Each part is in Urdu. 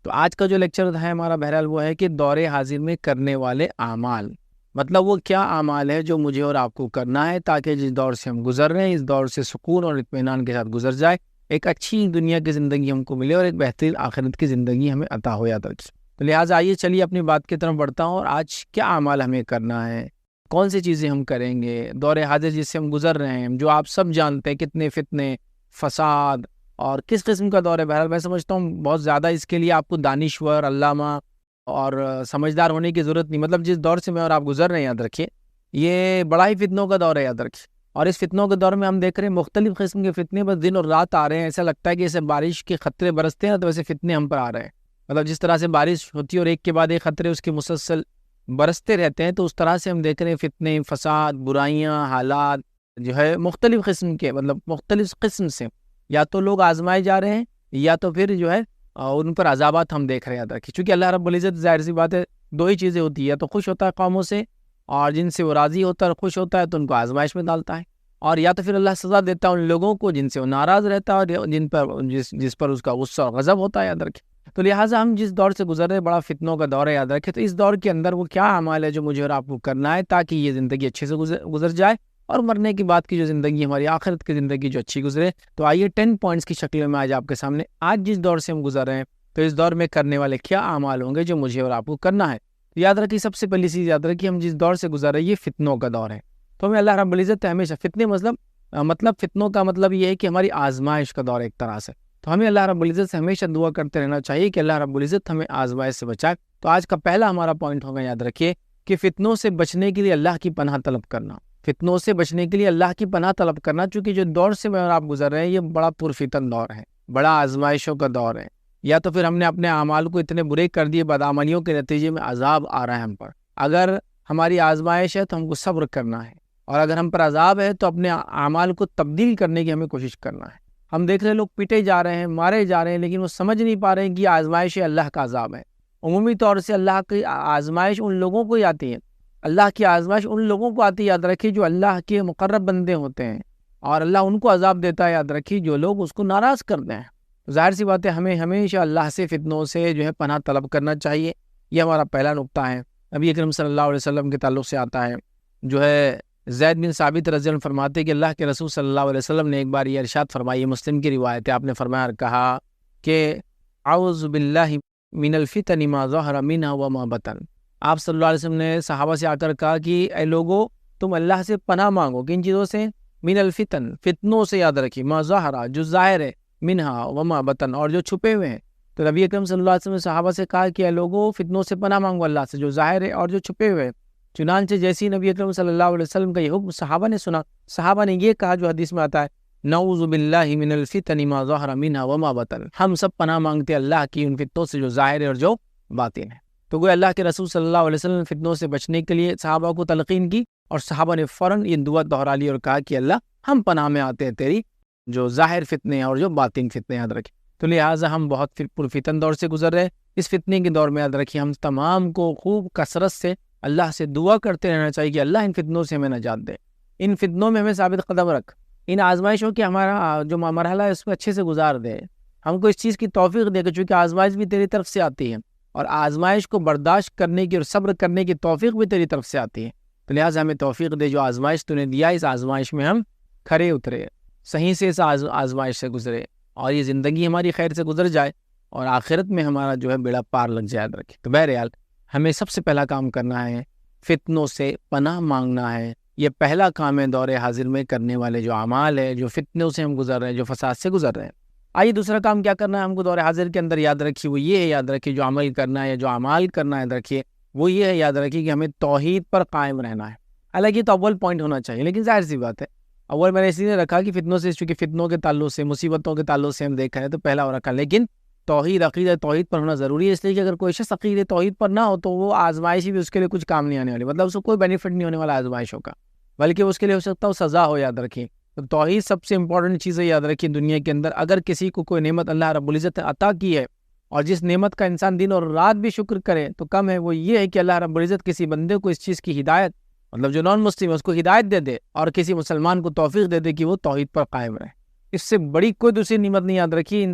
تو آج کا جو لیکچر ہے ہمارا بہرحال وہ ہے کہ دور حاضر میں کرنے والے اعمال، مطلب وہ کیا اعمال ہے جو مجھے اور آپ کو کرنا ہے تاکہ جس دور سے ہم گزر رہے ہیں اس دور سے سکون اور اطمینان کے ساتھ گزر جائے، ایک اچھی دنیا کی زندگی ہم کو ملے اور ایک بہترین آخرت کی زندگی ہمیں عطا ہو یاد رکھیے۔ تو لہٰذا آئیے چلیے اپنی بات کی طرف بڑھتا ہوں، اور آج کیا اعمال ہمیں کرنا ہے، کون سی چیزیں ہم کریں گے دور حاضر جس سے ہم گزر رہے ہیں، جو آپ سب جانتے ہیں کتنے فتنے، فساد اور کس قسم کا دور ہے۔ بہرحال میں سمجھتا ہوں بہت زیادہ اس کے لیے آپ کو دانشور، علامہ اور سمجھدار ہونے کی ضرورت نہیں، مطلب جس دور سے میں اور آپ گزر رہے ہیں یاد رکھیے یہ بڑا ہی فتنوں کا دور ہے یاد رکھیے، اور اس فتنوں کے دور میں ہم دیکھ رہے ہیں مختلف قسم کے فتنے بس دن اور رات آ رہے ہیں، ایسا لگتا ہے کہ جیسے بارش کے خطرے برستے ہیں نا تو ویسے فتنے ہم پر آ رہے ہیں، مطلب جس طرح سے بارش ہوتی ہے اور ایک کے بعد ایک خطرے اس کے مسلسل برستے رہتے ہیں، تو اس طرح سے ہم دیکھ رہے ہیں فتنے، فساد، برائیاں، حالات جو ہے مختلف قسم کے، مطلب مختلف قسم سے یا تو لوگ آزمائے جا رہے ہیں یا تو پھر جو ہے ان پر عذابات ہم دیکھ رہے ہیں یاد رکھیے، چونکہ اللہ رب العزت ظاہر سی بات ہے دو ہی چیزیں ہوتی ہے، یا تو خوش ہوتا ہے قوموں سے اور جن سے وہ راضی ہوتا ہے اور خوش ہوتا ہے تو ان کو آزمائش میں ڈالتا ہے، اور یا تو پھر اللہ سزا دیتا ہے ان لوگوں کو جن سے وہ ناراض رہتا ہے اور جس پر اس کا غصہ اور غضب ہوتا ہے یاد رکھیں۔ تو لہٰذا ہم جس دور سے گزر رہے ہیں بڑا فتنوں کا دور ہے یاد رکھیں، تو اس دور کے اندر وہ کیا اعمال ہے جو مجھے اور آپ کو کرنا ہے تاکہ یہ زندگی اچھے سے گزر جائے اور مرنے کے بعد کی جو زندگی ہماری آخرت کی زندگی جو اچھی گزرے۔ تو آئیے 10 پوائنٹس کی شکل میں آج آپ کے سامنے آج جس دور سے ہم گزر رہے ہیں تو اس دور میں کرنے والے کیا اعمال ہوں گے جو مجھے اور آپ کو کرنا ہے۔ تو یاد رکھیے سب سے پہلی چیز یاد رکھیے ہم جس دور سے گزر رہے ہیں یہ فتنوں کا دور ہے، تو ہمیں اللہ رب العزت ہمیشہ فتنے مطلب فتنوں کا مطلب یہ ہے کہ ہماری آزمائش کا دور ایک طرح سے، تو ہمیں اللہ رب العزت سے ہمیشہ دعا کرتے رہنا چاہیے کہ اللہ رب العزت ہمیں آزمائش سے بچائے۔ تو آج کا پہلا ہمارا پوائنٹ ہوگا یاد رکھیے کہ فتنوں سے بچنے کے لیے اللہ کی پناہ طلب کرنا، فتنوں سے بچنے کے لیے اللہ کی پناہ طلب کرنا، چونکہ جو دور سے میں اور آپ گزر رہے ہیں یہ بڑا پرفتن دور ہے، بڑا آزمائشوں کا دور ہے، یا تو پھر ہم نے اپنے اعمال کو اتنے برے کر دیے بدعملیوں کے نتیجے میں عذاب آ رہا ہے ہم پر۔ اگر ہماری آزمائش ہے تو ہم کو صبر کرنا ہے، اور اگر ہم پر عذاب ہے تو اپنے اعمال کو تبدیل کرنے کی ہمیں کوشش کرنا ہے۔ ہم دیکھ رہے ہیں لوگ پیٹے جا رہے ہیں، مارے جا رہے ہیں، لیکن وہ سمجھ نہیں پا رہے ہیں کہ یہ آزمائش اللہ کا عذاب ہے۔ عمومی طور سے اللہ کی آزمائش ان لوگوں کو ہی آتی ہے، اللہ کی آزمائش ان لوگوں کو آتی ہے یاد رکھیے جو اللہ کے مقرب بندے ہوتے ہیں، اور اللہ ان کو عذاب دیتا ہے یاد رکھیے جو لوگ اس کو ناراض کرتے ہیں۔ ظاہر سی بات ہے ہمیں ہمیشہ اللہ سے فتنوں سے جو ہے پناہ طلب کرنا چاہیے، یہ ہمارا پہلا نقطہ ہے۔ نبی اکرم صلی اللہ علیہ وسلم کے تعلق سے آتا ہے، جو ہے زید بن ثابت رضی اللہ عنہ فرماتے کہ اللہ کے رسول صلی اللہ علیہ وسلم نے ایک بار یہ ارشاد فرمائی، مسلم کی روایت ہے، آپ نے فرمایا اور کہا کہ اعوذ باللہ من الفتن ما ظہر منها وما بطن۔ آپ صلی اللہ علیہ وسلم نے صحابہ سے آ کر کہا کہ اے لوگو تم اللہ سے پناہ مانگو، کن چیزوں سے؟ من الفتن، فتنوں سے یاد رکھیے، ما ظہر جو ظاہر ہے، منہا وما بطن اور جو چھپے ہوئے ہیں۔ تو نبی اکرم صلی اللہ علیہ وسلم نے صحابہ سے کہا کہ اے لوگو فتنوں سے پناہ مانگو اللہ سے، جو ظاہر ہے اور جو چھپے ہوئے ہیں۔ چنانچہ جیسی نبی اکرم صلی اللہ علیہ وسلم کا یہ حکم صحابہ نے سنا، صحابہ نے یہ کہا جو حدیث میں آتا ہے نعوذ باللہ من الفتن ما ظہر منہا وما بطن، ہم سب پناہ مانگتے اللہ کی ان فتنوں سے جو ظاہر ہے اور جو باطن ہے۔ تو گویا اللہ کے رسول صلی اللہ علیہ وسلم نے فتنوں سے بچنے کے لیے صحابہ کو تلقین کی، اور صحابہ نے فوراً یہ دعا دہرا لی اور کہا کہ اللہ ہم پناہ میں آتے ہیں تیری جو ظاہر فتنے اور جو باطن فتنے یاد رکھیں۔ تو لہٰذا ہم بہت پرفتن دور سے گزر رہے ہیں، اس فتنے کے دور میں یاد رکھیے ہم تمام کو خوب کثرت سے اللہ سے دعا کرتے رہنا چاہیے کہ اللہ ان فتنوں سے ہمیں نجات دے، ان فتنوں میں ہمیں ثابت قدم رکھ، ان آزمائشوں کی ہمارا جو مرحلہ ہے اس کو اچھے سے گزار دے، ہم کو اس چیز کی توفیق دے کہ چونکہ آزمائش بھی تیری طرف سے آتی ہے اور آزمائش کو برداشت کرنے کی اور صبر کرنے کی توفیق بھی تیری طرف سے آتی ہے، تو لہٰذا ہمیں توفیق دے جو آزمائش تو نے دیا اس آزمائش میں ہم کھرے اترے، صحیح سے اس آزمائش سے گزرے اور یہ زندگی ہماری خیر سے گزر جائے اور آخرت میں ہمارا جو ہے بیڑا پار لگ جائے یاد رکھے۔ تو بہرحال ہمیں سب سے پہلا کام کرنا ہے فتنوں سے پناہ مانگنا ہے، یہ پہلا کام ہے دور حاضر میں کرنے والے جو اعمال ہے جو فتنوں سے ہم گزر رہے ہیں، جو فساد سے گزر رہے ہیں۔ آئیے دوسرا کام کیا کرنا ہے ہم کو دور حاضر کے اندر یاد رکھیے، وہ یہ ہے یاد رکھیے جو عمل کرنا ہے، جو اعمال کرنا ہے یاد رکھیے وہ یہ ہے یاد رکھیے کہ ہمیں توحید پر قائم رہنا ہے۔ حالانکہ تو اول پوائنٹ ہونا چاہیے، لیکن ظاہر سی بات ہے اول میں نے اس لیے رکھا کہ فتنوں سے، چونکہ فتنوں کے تعلق سے، مصیبتوں کے تعلق سے ہم دیکھ رہے ہیں تو پہلا ہو رکھا، لیکن توحید عقیدہ توحید پر ہونا ضروری ہے، اس لیے کہ اگر کوئی شخص عقیدہ توحید پر نہ ہو تو وہ آزمائش بھی اس کے لیے کچھ کام نہیں آنے والی، مطلب اس کو کوئی بینیفٹ نہیں ہونے والا آزمائشوں کا، بلکہ اس کے لیے ہو سکتا ہے سزا ہو یاد رکھیں۔ تو توحید سب سے امپورٹنٹ چیز ہے یاد رکھیں دنیا کے اندر، اگر کسی کو کوئی نعمت اللہ رب العزت عطا کی ہے اور جس نعمت کا انسان دن اور رات بھی شکر کرے تو کم ہے، وہ یہ ہے کہ اللہ رب العزت کسی بندے کو اس چیز کی ہدایت، مطلب جو نان مسلم ہے اس کو ہدایت دے دے اور کسی مسلمان کو توفیق دے دے کہ وہ توحید پر قائم رہے۔ اس سے بڑی کوئی دوسری نعمت نہیں یاد رکھیے.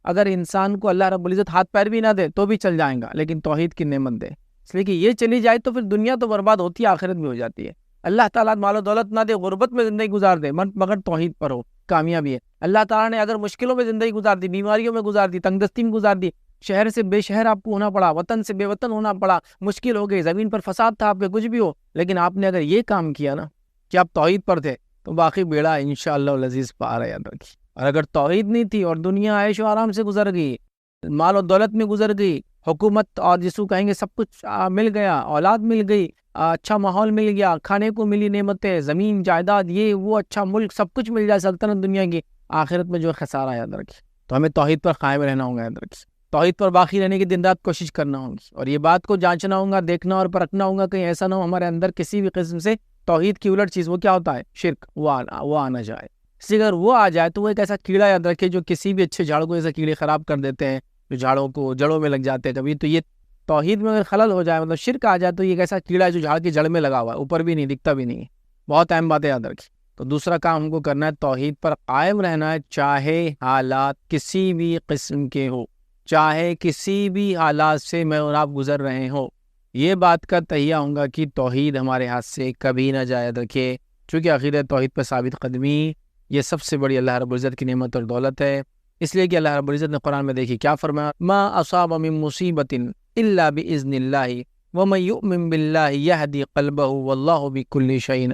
اگر انسان کو اللہ رب العزت ہاتھ پیر بھی نہ دے تو بھی چل جائیں گا، لیکن توحید کی نعمت دے، اس لیے کہ یہ چلی جائے تو پھر دنیا تو برباد ہوتی ہے، آخرت بھی ہو جاتی ہے. اللہ تعالیٰ مال و دولت نہ دے، غربت میں زندگی گزار دے، مگر توحید پر ہو، کامیابی ہے. اللہ تعالیٰ نے اگر مشکلوں میں زندگی گزار دی، بیماریوں میں گزار دی، تنگ دستی میں گزار دی، شہر سے بے شہر آپ کو ہونا پڑا، وطن سے بے وطن ہونا پڑا، مشکل ہو گئی، زمین پر فساد تھا آپ کے، کچھ بھی ہو، لیکن آپ نے اگر یہ کام کیا نا کہ آپ توحید پر تھے، تو باقی بیڑا انشاءاللہ العزیز پار ہے، یاد رکھیے. اور اگر توحید نہیں تھی اور دنیا عیش و آرام سے گزر گئی، مال و دولت میں گزر گئی، حکومت اور جس کو کہیں گے سب کچھ مل گیا، اولاد مل گئی، اچھا ماحول مل گیا، کھانے کو ملی نعمتیں، زمین جائیداد، یہ وہ اچھا ملک، سب کچھ مل جائے، سلطنت دنیا کی، آخرت میں جو خسارہ، یاد رکھیے. تو ہمیں توحید پر قائم رہنا ہوگا، یاد رکھیے. توحید پر باقی رہنے کی دن رات کوشش کرنا ہوگی، اور یہ بات کو جانچنا ہوگا، دیکھنا اور پرکھنا ہوگا، کہیں ایسا نہ ہو ہمارے اندر کسی بھی قسم سے توحید کی الٹ چیز، وہ کیا ہوتا ہے؟ شرک، وہ آنا جائے. اس لیے اگر وہ آ جائے تو وہ ایک ایسا کیڑا، یاد رکھے، جو کسی بھی اچھے جھاڑ کو ایسا کیڑے خراب کر دیتے ہیں، جو جھاڑوں کو جڑوں میں لگ جاتے ہیں کبھی. تو یہ توحید میں اگر خلل ہو جائے، مطلب شرک آ جائے، تو یہ ایک ایسا کیڑا ہے جو جھاڑ کی جڑ میں لگا ہوا ہے، اوپر بھی نہیں دکھتا بھی نہیں ہے. بہت اہم بات ہے، یاد رکھیے. تو دوسرا کام ہم کو کرنا ہے، توحید پر قائم رہنا ہے، چاہے حالات کسی بھی قسم کے ہو، چاہے کسی بھی حالات سے میں اور آپ گزر رہے ہوں. یہ بات کا تہیہ ہوں گا کہ توحید ہمارے ہاتھ سے کبھی نہ جائے. یاد رکھیے، چونکہ عقیدہ توحید پر ثابت قدمی یہ سب سے بڑی اللہ رب العزت کی نعمت اور دولت ہے. اس لیے کہ اللہ رب العزت نے قرآن میں دیکھی کیا فرمایا، ما اصاب من مصیبت الا باذن اللہ ومن یؤمن باللہ یہدی قلبہ واللہ بکل شیء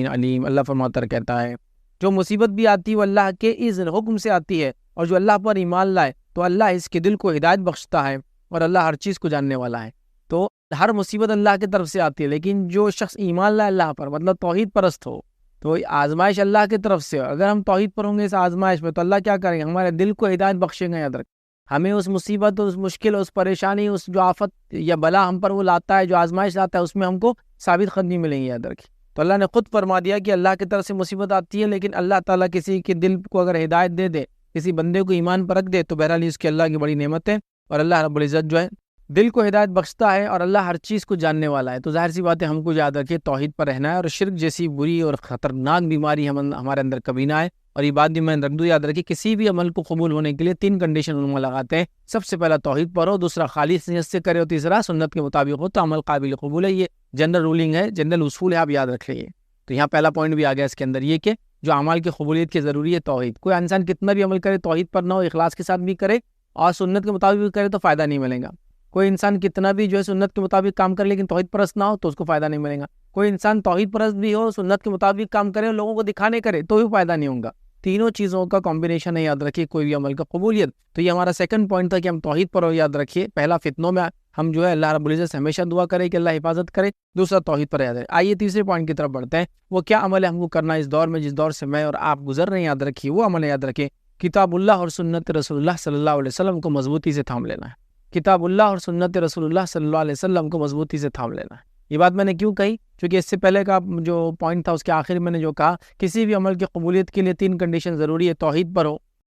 علیم. اللہ فرماتا کہتا ہے جو مصیبت بھی آتی ہے وہ اللہ کے اذن حکم سے آتی ہے، اور جو اللہ پر ایمان لائے تو اللہ اس کے دل کو ہدایت بخشتا ہے، اور اللہ ہر چیز کو جاننے والا ہے. تو ہر مصیبت اللہ کی طرف سے آتی ہے، لیکن جو شخص ایمان لائے اللہ پر، مطلب توحید پرست ہو، تو آزمائش اللہ کی طرف سے. اگر ہم توحید پر ہوں گے اس آزمائش میں، تو اللہ کیا کریں گے؟ ہمارے دل کو ہدایت بخشیں گے. یاد رکھ، ہمیں اس مصیبت، اس مشکل، اس پریشانی، اس جو آفت یا بلا ہم پر وہ لاتا ہے، جو آزمائش لاتا ہے، اس میں ہم کو ثابت قدمی ملیں گی. یاد رکھیں، تو اللہ نے خود فرما دیا کہ اللہ کی طرف سے مصیبت آتی ہے، لیکن اللہ تعالیٰ کسی کے دل کو اگر ہدایت دے دے، کسی بندے کو ایمان پر رکھ دے، تو بہرحال اس کی اللہ کی بڑی نعمت ہے. اور اللہ رب العزت جو ہے دل کو ہدایت بخشتا ہے، اور اللہ ہر چیز کو جاننے والا ہے. تو ظاہر سی بات ہے ہم کو یاد رکھیے توحید پر رہنا ہے، اور شرک جیسی بری اور خطرناک بیماری ہمارے اندر کبھی نہ آئے. اور یہ بات بھی میں رکھ دوں، یاد رکھیے کسی بھی عمل کو قبول ہونے کے لیے 3 کنڈیشن علماء لگاتے ہیں. سب سے پہلا توحید پر ہو، دوسرا خالص نیت سے کرے، اور تیسرا سنت کے مطابق ہو تو عمل قابل قبول ہے. یہ جنرل رولنگ ہے، جنرل اصول ہے، آپ یاد رکھ لیجیے. تو یہاں پہلا پوائنٹ بھی آ گیا اس کے اندر، یہ کہ جو اعمال کی قبولیت کی ضروری ہے توحید. کوئی انسان کتنا بھی عمل کرے توحید پر نہ ہو، اخلاص کے ساتھ بھی کرے اور سنت کے مطابق بھی کرے، تو فائدہ نہیں ملے گا. کوئی انسان کتنا بھی جو ہے سنت کے مطابق کام کرے لیکن توحید پرست نہ ہو، تو اس کو فائدہ نہیں ملے گا. کوئی انسان توحید پرست بھی ہو، سنت کے مطابق کام کرے اور لوگوں کو دکھانے کرے، تو بھی فائدہ نہیں ہوگا. تینوں چیزوں کا کمبینیشن ہے، یاد رکھیے، کوئی بھی عمل کا قبولیت. تو یہ ہمارا سیکنڈ پوائنٹ تھا کہ ہم توحید پر ہو. یاد رکھیے، پہلا فتنوں میں ہم جو ہے اللہ رب العزت سے ہمیشہ دعا کرے کہ اللہ حفاظت کرے، دوسرا توحید پر یاد رکھے. آئیے تیسرے پوائنٹ کی طرف بڑھتے ہیں. وہ کیا عمل ہے ہم کو کرنا اس دور میں، جس دور سے میں اور آپ گزر رہے ہیں؟ یاد رکھیے وہ عمل ہے، یاد رکھیے کتاب اللہ اور سنت رسول اللہ صلی اللہ علیہ وسلم کو مضبوطی سے تھام لینا ہے. کتاب اللہ اور سنت رسول اللہ صلی اللہ علیہ وسلم کو مضبوطی سے تھام لینا ہے. یہ بات میں نے کیوں کہی؟ کیونکہ اس سے پہلے کا جو پوائنٹ تھا اس کے آخر میں نے جو کہا، کسی بھی عمل کی قبولیت کے لیے 3 کنڈیشن ضروری ہے. توحید پر ہو،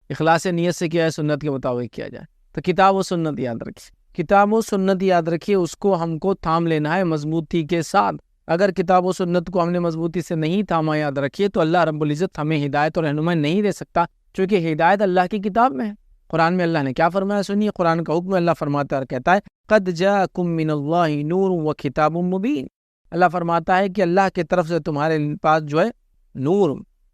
اخلاص نیت سے کیا ہے، سنت کے مطابق کیا جائے. تو کتاب و سنت یاد رکھیے، کتاب و سنت یاد رکھیے، اس کو ہم کو تھام لینا ہے مضبوطی کے ساتھ. اگر کتاب و سنت کو ہم نے مضبوطی سے نہیں تھاما، یاد رکھیے، تو اللہ رب العزت ہمیں ہدایت اور رہنمائی نہیں دے سکتا، چونکہ ہدایت اللہ کی کتاب میں ہے. قرآن میں اللہ نے کیا فرمایا سنیے، قرآن کا حکم اللہ فرماتا ہے، کہتا ہے قد جاءکم من اللہ نور و کتاب مبین. اللہ فرماتا ہے کہ اللہ کی طرف سے تمہارے پاس جو ہے نور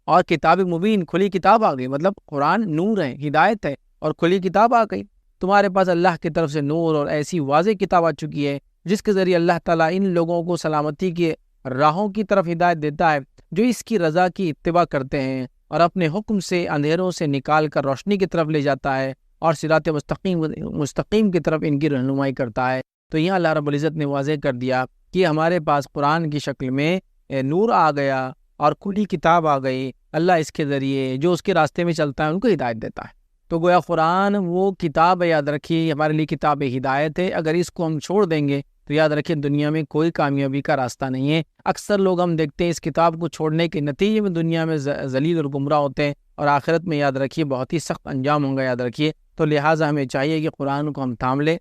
اور کتاب مبین، کھلی کتاب آ گئی. مطلب قرآن نور ہے، ہدایت ہے، اور کھلی کتاب آ گئی. تمہارے پاس اللہ کی طرف سے نور اور ایسی واضح کتاب آ چکی ہے جس کے ذریعے اللہ تعالیٰ ان لوگوں کو سلامتی کے راہوں کی طرف ہدایت دیتا ہے جو اس کی رضا کی اتباع کرتے ہیں، اور اپنے حکم سے اندھیروں سے نکال کر روشنی کی طرف لے جاتا ہے، اور صراط مستقیم کی طرف ان کی رہنمائی کرتا ہے. تو یہاں اللہ رب العزت نے واضح کر دیا کہ ہمارے پاس قرآن کی شکل میں نور آ گیا اور کھلی کتاب آ گئی. اللہ اس کے ذریعے جو اس کے راستے میں چلتا ہے ان کو ہدایت دیتا ہے. تو گویا قرآن وہ کتاب ہے، یاد رکھیے ہمارے لیے کتاب ہدایت ہے. اگر اس کو ہم چھوڑ دیں گے تو یاد رکھیے دنیا میں کوئی کامیابی کا راستہ نہیں ہے. اکثر لوگ ہم دیکھتے ہیں اس کتاب کو چھوڑنے کے نتیجے میں دنیا میں ذلیل اور گمراہ ہوتے ہیں، اور آخرت میں یاد رکھیے بہت ہی سخت انجام ہوں گا. یاد رکھیے، تو لہٰذا ہمیں چاہیے کہ قرآن کو ہم تھام لیں،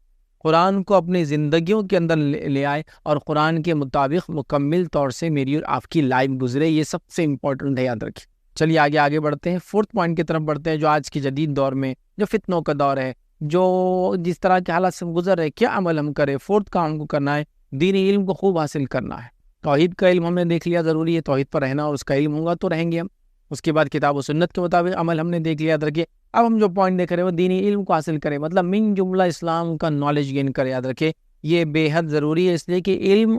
قرآن کو اپنی زندگیوں کے اندر لے آئے، اور قرآن کے مطابق مکمل طور سے میری اور آپ کی لائف گزرے. یہ سب سے امپورٹنٹ ہے، یاد رکھیے. چلیے آگے آگے بڑھتے ہیں، فورتھ پوائنٹ کی طرف بڑھتے ہیں، جو آج کی جدید دور میں جو فتنوں کا دور ہے، جو جس طرح کے حالات سے ہم گزر رہے، کیا عمل ہم کریں؟ فورتھ کام کو کرنا ہے، دینی علم کو خوب حاصل کرنا ہے۔ توحید کا علم ہم نے دیکھ لیا، ضروری ہے توحید پر رہنا، اور اس کا علم ہوگا تو رہیں گے ہم۔ اس کے بعد کتاب و سنت کے مطابق عمل ہم نے دیکھ لیا، یاد رکھیے۔ اب ہم جو پوائنٹ دیکھ رہے ہیں وہ دینی علم کو حاصل کریں، مطلب من جملہ اسلام کا نالج گین کرے، یاد رکھیے یہ بے حد ضروری ہے، اس لیے کہ علم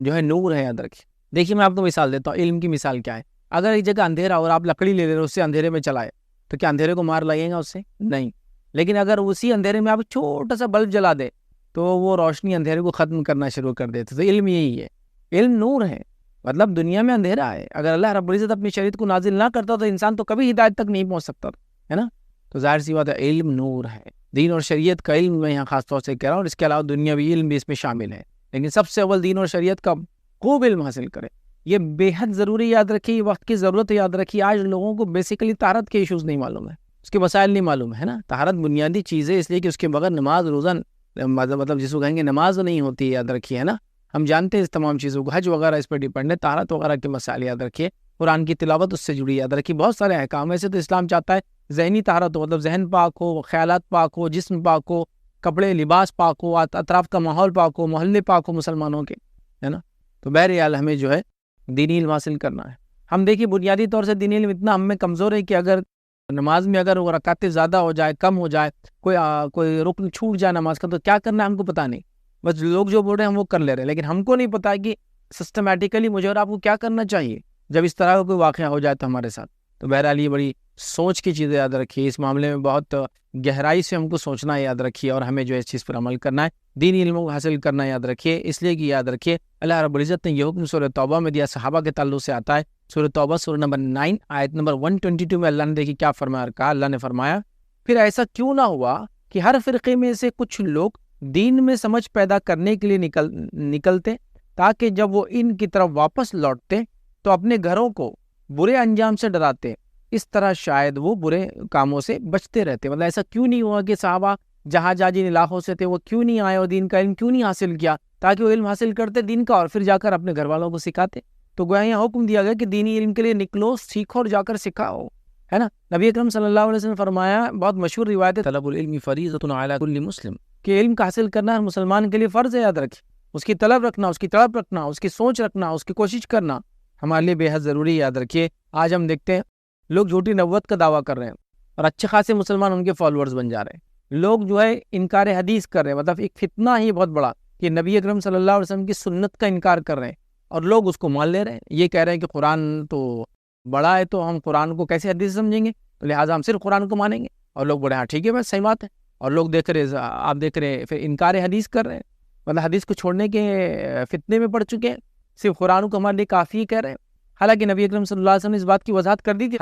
جو ہے نور ہے، یاد رکھیے۔ دیکھیے میں آپ کو مثال دیتا ہوں، علم کی مثال کیا ہے؟ اگر ایک جگہ اندھیرا اور آپ لکڑی لے لے رہے اس سے اندھیرے میں چلائے تو کیا اندھیرے کو مار لگے گا اس سے؟ نہیں۔ لیکن اگر اسی اندھیرے میں آپ چھوٹا سا بلب جلا دے تو وہ روشنی اندھیرے کو ختم کرنا شروع کر دیتے۔ تو علم یہی ہے، علم نور ہے، مطلب دنیا میں اندھیرا ہے، اگر اللہ رب العزت اپنی شریعت کو نازل نہ کرتا تو انسان تو کبھی ہدایت تک نہیں پہنچ سکتا، ہے نا؟ تو ظاہر سی بات ہے علم نور ہے، دین اور شریعت کا علم میں یہاں خاص طور سے کہہ رہا ہوں، اور اس کے علاوہ دنیاوی علم بھی اس میں شامل ہے، لیکن سب سے اول دین اور شریعت کا خوب علم حاصل کرے، یہ بے حد ضروری، یاد رکھیے، وقت کی ضرورت ہے، یاد رکھیے۔ آج لوگوں کو بیسیکلی طہارت کے ایشوز نہیں معلوم ہے، اس کے مسائل نہیں معلوم ہے نا۔ طہارت بنیادی چیز ہے، اس لیے کہ اس کے بغیر نماز روزہ مطلب جس کو کہیں گے نماز نہیں ہوتی، یاد رکھیے، ہے نا۔ ہم جانتے ہیں اس تمام چیزوں کو، حج وغیرہ اس پہ ڈیپینڈ ہے، طہارت وغیرہ کے مسائل یاد رکھیے، قرآن کی تلاوت اس سے جڑی، یاد رکھیے، بہت سارے احکام ایسے تو اسلام چاہتا ہے ذہنی طہارت ہو، مطلب ذہن پاک ہو، خیالات پاک ہو، جسم پاک ہو، کپڑے لباس پاک ہو، اطراف کا ماحول پاک ہو، محلے پاک ہو مسلمانوں کے، ہے نا۔ تو بہرحال ہمیں جو ہے دینی علم حاصل کرنا ہے۔ ہم دیکھیے بنیادی طور سے دینی علم اتنا ہم میں کمزور ہے کہ اگر نماز میں اگر وہ رکعتیں زیادہ ہو جائے، کم ہو جائے، کوئی رکن چھوٹ جائے نماز کا، تو کیا کرنا ہے ہم کو پتہ نہیں، بس لوگ جو بول رہے ہیں ہم وہ کر لے رہے ہیں، لیکن ہم کو نہیں پتا کہ سسٹمیٹیکلی مجھے اور آپ کو کیا کرنا چاہیے جب اس طرح کا کوئی واقعہ ہو جائے تو ہمارے ساتھ۔ تو بہرحال یہ بڑی سوچ کی چیزیں یاد رکھیے، اس معاملے میں بہت گہرائی سے ہم کو سوچنا ہے، یاد رکھیے، اور ہمیں جو ہے اس چیز پر عمل کرنا ہے، دینی علموں کو حاصل کرنا ہے، یاد رکھیے، اس لیے کہ یاد رکھیے اللہ رب العزت نے یہ حکم سورہ توبہ میں دیا، صحابہ کے تعلق سے آتا ہے، سورہ توبہ سورہ نمبر 9 آیت نمبر 122 میں اللہ نے دیکھی کیا فرمایا، کہا اللہ نے فرمایا پھر ایسا کیوں نہ ہوا کہ ہر فرقے میں سے کچھ لوگ دین میں سمجھ پیدا کرنے کے لیے نکلتے تاکہ جب وہ ان کی طرف واپس لوٹتے تو اپنے گھروں کو برے انجام سے ڈراتے، اس طرح شاید وہ برے کاموں سے بچتے رہتے۔ مطلب ایسا کیوں نہیں ہوا کہ صحابہ جہاں جن علاقوں سے تھے وہ کیوں نہیں آئے اور دین کا علم کیوں نہیں حاصل کیا، تاکہ وہ علم حاصل کرتے دین کا اور پھر جا کر اپنے گھر والوں کو سکھاتے۔ تو گویا یہاں حکم دیا گیا کہ دینی علم کے لیے نکلو، سیکھو اور جا کر سکھاؤ، ہے نا۔ نبی اکرم صلی اللہ علیہ وسلم نے فرمایا، بہت مشہور روایت ہے، طلب العلم فریضۃ علی کل مسلم، کہ علم کا حاصل کرنا ہر مسلمان کے لیے فرض ہے، یاد رکھیں، اس کی طلب رکھنا، اس کی طلب رکھنا، اس کی سوچ رکھنا، اس کی کوشش کرنا ہمارے لیے بے حد ضروری ہے، یاد رکھیے۔ آج ہم دیکھتے ہیں لوگ جھوٹی نبوت کا دعویٰ کر رہے ہیں اور اچھے خاصے مسلمان ان کے فالوورز بن جا رہے ہیں، لوگ جو ہے انکار حدیث کر رہے ہیں، مطلب ایک فتنہ ہی بہت بڑا کہ نبی اکرم صلی اللہ علیہ وسلم کی سنت کا انکار کر رہے ہیں اور لوگ اس کو مان لے رہے ہیں، یہ کہہ رہے ہیں کہ قرآن تو بڑا ہے تو ہم قرآن کو کیسے حدیث سمجھیں گے، تو لہٰذا ہم صرف قرآن کو مانیں گے، اور لوگ بڑے ہاں ٹھیک ہے بس صحیح بات ہے، اور لوگ دیکھ رہے، آپ دیکھ رہے پھر انکار حدیث کر رہے ہیں، مطلب حدیث کو چھوڑنے کے فتنے میں پڑ چکے ہیں، صرف قرآن کو ہمارے لیے کافی کہہ رہے ہیں۔ حالانکہ نبی اکرم صلی اللہ علیہ وسلم نے اس بات کی وضاحت کر دی تھی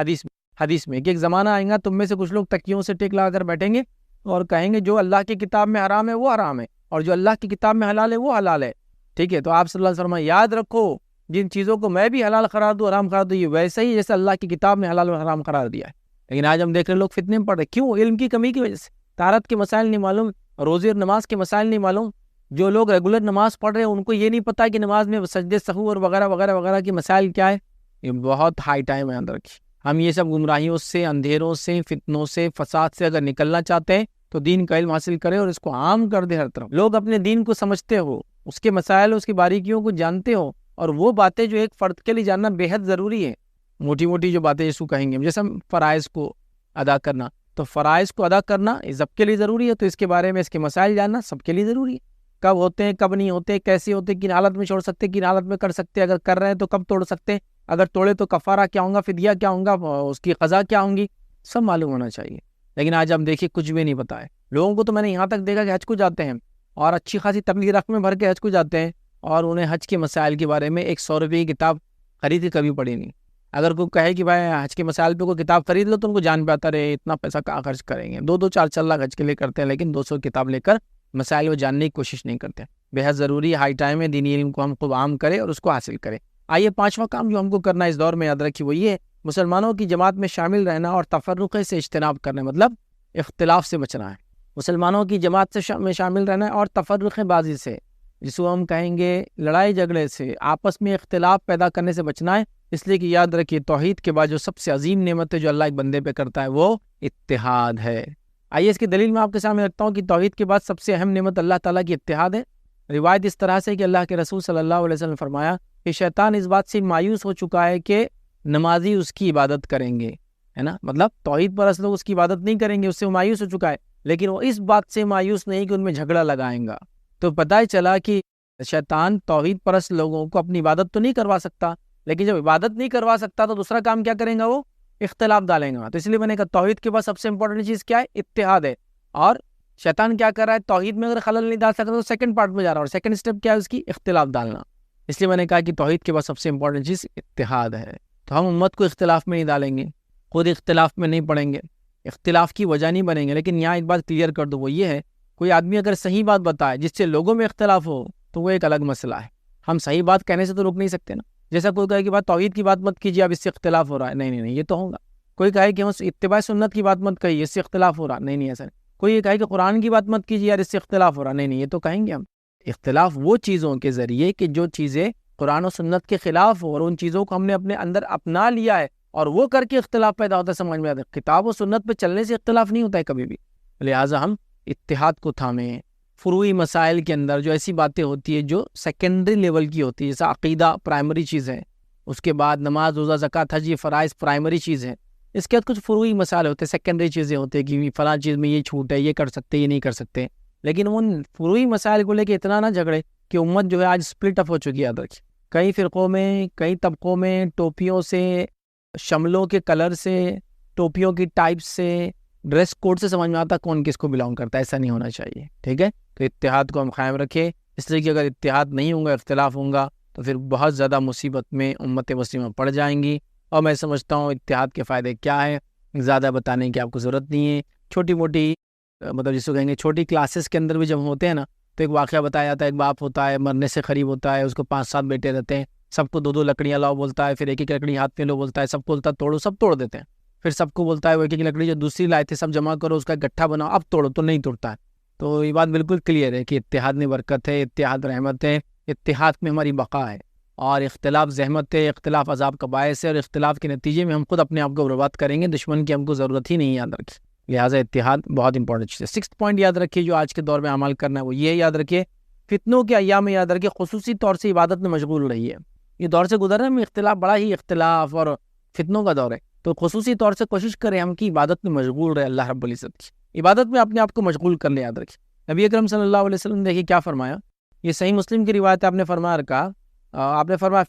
حدیث میں کہ ایک زمانہ آئے گا تم میں سے کچھ لوگ تکیوں سے ٹیک لگا کر بیٹھیں گے اور کہیں گے جو اللہ کی کتاب میں حرام ہے وہ حرام ہے اور جو اللہ کی کتاب میں حلال ہے وہ حلال ہے، ٹھیک ہے۔ تو آپ صلی اللہ علیہ وسلم یاد رکھو، جن چیزوں کو میں بھی حلال قرار دوں، حرام قرار دوں، یہ ویسے ہی جیسے اللہ کی کتاب میں حلال و حرام قرار دیا ہے۔ لیکن آج ہم دیکھ رہے ہیں لوگ فتنے میں پڑ رہے، کیوں؟ علم کی کمی کی وجہ سے، طہارت کے مسائل نہیں معلوم، روزے اور نماز کے مسائل نہیں معلوم۔ جو لوگ ریگولر نماز پڑھ رہے ہیں ان کو یہ نہیں پتا کہ نماز میں سجدے سہو اور وغیرہ وغیرہ وغیرہ کے مسائل کیا ہے، یہ بہت ہائی ٹائم ہے، اندر رکھیے۔ ہم یہ سب گمراہیوں سے، اندھیروں سے، فتنوں سے، فساد سے اگر نکلنا چاہتے ہیں تو دین کا علم حاصل کرے اور اس کو عام کر دے ہر طرف۔ لوگ اپنے دین کو سمجھتے ہو، اس کے مسائل، اس کی باریکیوں کو جانتے ہو، اور وہ باتیں جو ایک فرد کے لیے جاننا بے حد ضروری ہے، موٹی موٹی جو باتیں جس کو کہیں گے، جیسے ہم فرائض کو ادا کرنا، تو فرائض کو ادا کرنا سب کے لیے ضروری ہے، تو اس کے بارے میں اس کے مسائل جاننا سب کے لیے ضروری ہے، کب ہوتے ہیں کب نہیں ہوتے، کیسے ہوتے، کن حالت میں چھوڑ سکتے، کن حالت میں کر سکتے، اگر کر رہے ہیں تو کب توڑ سکتے، اگر توڑے تو کفارہ کیا ہوگا، فدیہ کیا ہوگا، اس کی قضا کیا ہوں گی، سب معلوم ہونا چاہیے۔ لیکن آج ہم دیکھیے کچھ بھی نہیں پتا ہے لوگوں کو۔ تو میں نے یہاں تک دیکھا کہ حج کو جاتے ہیں اور اچھی خاصی تبلیغ رقمیں بھر کے حج کو جاتے ہیں اور انہیں حج کے مسائل کے بارے میں 100 روپے کی کتاب خرید کے کبھی پڑھی نہیں۔ اگر کوئی کہے کہ بھائی حج کے مسائل پہ کوئی کتاب خرید لو تو ان کو جان پہ آتا رہے اتنا پیسہ کہاں خرچ کریں گے، 2-2 4 لاکھ حج کے لیے کرتے ہیں، لیکن 200 کتاب لے کر مسائل وہ جاننے کی کوشش نہیں کرتے۔ بے حد ضروری ہائی ٹائم ہے دینی علم کو ہم خوب عام کرے اور اس کو حاصل کرے۔ آئیے 5واں کام جو ہم کو کرنا ہے اس دور میں، یاد رکھیے، وہ یہ ہے مسلمانوں کی جماعت میں شامل رہنا اور تفرقے سے اجتناب کرنا، مطلب اختلاف سے بچنا ہے۔ مسلمانوں کی جماعت میں شامل رہنا ہے اور تفرقے بازی سے، جس کو ہم کہیں گے لڑائی جھگڑے سے، آپس میں اختلاف پیدا کرنے سے بچنا ہے۔ اس لیے کہ یاد رکھیے توحید کے بعد جو سب سے عظیم نعمت ہے جو اللہ ایک بندے پہ کرتا ہے وہ اتحاد ہے۔ آئیے اس کی دلیل میں آپ کے سامنے رکھتا ہوں کہ توحید کے بعد سب سے اہم نعمت اللہ تعالیٰ کی اتحاد ہے۔ روایت اس طرح سے کہ اللہ کے رسول صلی اللہ علیہ وسلم نے فرمایا کہ شیطان اس بات سے مایوس ہو چکا ہے کہ نمازی اس کی عبادت کریں گے، ہے نا، مطلب توحید پرست لوگ اس کی عبادت نہیں کریں گے، اس سے وہ مایوس ہو چکا ہے، لیکن وہ اس بات سے مایوس نہیں کہ ان میں جھگڑا لگائیں گا۔ تو پتہ ہی چلا کہ شیطان توحید پرست لوگوں کو اپنی عبادت تو نہیں کروا سکتا، لیکن جب عبادت نہیں کروا سکتا تو دوسرا کام کیا کریں گا، وہ اختلاف ڈالیں گا۔ تو اس لیے میں نے کہا توحید کے بعد سب سے امپورٹنٹ چیز کیا ہے، اتحاد ہے۔ اور شیطان کیا کر رہا ہے، توحید میں اگر خلل نہیں ڈال سکتا تو سیکنڈ پارٹ میں جا رہا ہے، اور سیکنڈ اسٹیپ کیا ہے اس کی، اختلاف ڈالنا۔ اس لیے میں نے کہا کہ توحید کے بعد سب سے امپورٹنٹ چیز اتحاد ہے۔ تو ہم امت کو اختلاف میں نہیں ڈالیں گے، خود اختلاف میں نہیں پڑیں گے، اختلاف کی وجہ نہیں بنیں گے۔ لیکن یہاں ایک بات کلیئر کر دو، وہ یہ ہے کوئی آدمی اگر صحیح بات بتائے جس سے لوگوں میں اختلاف ہو تو وہ ایک الگ مسئلہ ہے۔ ہم صحیح بات کہنے سے تو روک نہیں سکتے نا۔ جیسا کوئی کہے کہ بات توحید کی بات مت کیجیے، اب اس سے اختلاف ہو رہا ہے، نہیں، یہ تو ہوگا۔ کوئی کہے کہ ہم اتباع سنت کی بات مت کہیے، اس سے اختلاف ہو رہا، نہیں ایسا نہیں۔ کوئی یہ کہے کہ قرآن کی بات مت کیجیے یار، اس سے اختلاف ہو رہا، نہیں یہ تو کہیں گے ہم۔ اختلاف وہ چیزوں کے ذریعے کہ جو چیزیں قرآن و سنت کے خلاف ہو اور ان چیزوں کو ہم نے اپنے اندر اپنا لیا ہے اور وہ کر کے اختلاف پیدا ہوتا ہے، سمجھ میں آتا ہے۔ کتاب و سنت پہ چلنے سے اختلاف نہیں ہوتا ہے کبھی بھی، لہٰذا ہم اتحاد کو تھامیں۔ فروعی مسائل کے اندر جو ایسی باتیں ہوتی ہے جو سیکنڈری لیول کی ہوتی ہے، جیسا عقیدہ پرائمری چیز ہے، اس کے بعد نماز روزہ زکوٰۃ حج یہ فرائض پرائمری چیز ہے، اس کے بعد کچھ فروعی مسائل ہوتے ہیں، سیکنڈری چیزیں ہوتی ہیں کہ فلاں چیز میں یہ چھوٹ ہے، یہ کر سکتے یہ نہیں کر سکتے۔ لیکن ان فروعی مسائل کو لے کے اتنا نہ جھگڑے کہ امت جو ہے آج سپلٹ اپ ہو چکی ہے۔ یاد رکھیے کئی فرقوں میں، کئی طبقوں میں، ٹوپیوں سے، شملوں کے کلر سے، ٹوپیوں کی ٹائپ سے، ڈریس کوڈ سے سمجھ میں آتا کون کس کو بلانگ کرتا ہے۔ ایسا نہیں ہونا چاہیے، ٹھیک ہے؟ تو اتحاد کو ہم قائم رکھیں، اس لیے کہ اگر اتحاد نہیں ہوگا، اختلاف ہوگا تو پھر بہت زیادہ مصیبت میں امت مسلمہ پڑ جائیں گی۔ اور میں سمجھتا ہوں اتحاد کے فائدے کیا ہے، زیادہ بتانے کی آپ کو ضرورت نہیں ہے۔ چھوٹی موٹی مطلب جس کو کہیں گے چھوٹی کلاسز کے اندر بھی جب ہوتے ہیں نا تو ایک واقعہ بتایا جاتا ہے، ایک باپ ہوتا ہے مرنے سے قریب ہوتا ہے، اس کو 5-7 بیٹے رہتے ہیں، سب کو 2-2 لکڑیاں لاؤ بولتا ہے، پھر ایک ایک لکڑی ہاتھ میں لو بولتا ہے، سب کو بولتا ہے توڑو، سب توڑ دیتے ہیں۔ پھر سب کو بولتا ہے وہ ایک ایک لکڑی جو دوسری لائے تھے سب جمع کرو، اس کا گٹھا بناؤ، اب توڑو، تو نہیں توڑتا ہے۔ تو یہ بات بالکل کلیئر ہے کہ اتحاد میں برکت ہے، اتحاد رحمت ہے، اتحاد میں ہماری بقا ہے، اور اختلاف زحمت ہے، اختلاف عذاب کا باعث ہے، اور اختلاف کے نتیجے میں ہم خود اپنے آپ کو برباد کریں گے، دشمن کی ہم کو ضرورت ہی نہیں، یاد رکھیں۔ لہٰذا اتحاد بہت امپورٹنٹ چیز ہے۔ 6 پوائنٹ یاد رکھیے جو آج کے دور میں عمل کرنا ہے وہ یہ یاد رکھیے، فتنوں کے ایام میں یاد رکھیے خصوصی طور سے عبادت میں مشغول رہیے۔ یہ دور سے گزر رہے ہیں، اختلاف بڑا ہی اختلاف اور فتنوں کا دور ہے، تو خصوصی طور سے کوشش کریں ہم کی عبادت میں مشغول رہے، اللہ رب العزت کی عبادت میں اپنے آپ کو مشغول کر لیں۔ یاد رکھیے نبی اکرم صلی اللہ علیہ وسلم نے دیکھیے کیا فرمایا، یہ صحیح مسلم کی روایت ہے، آپ نے فرمایا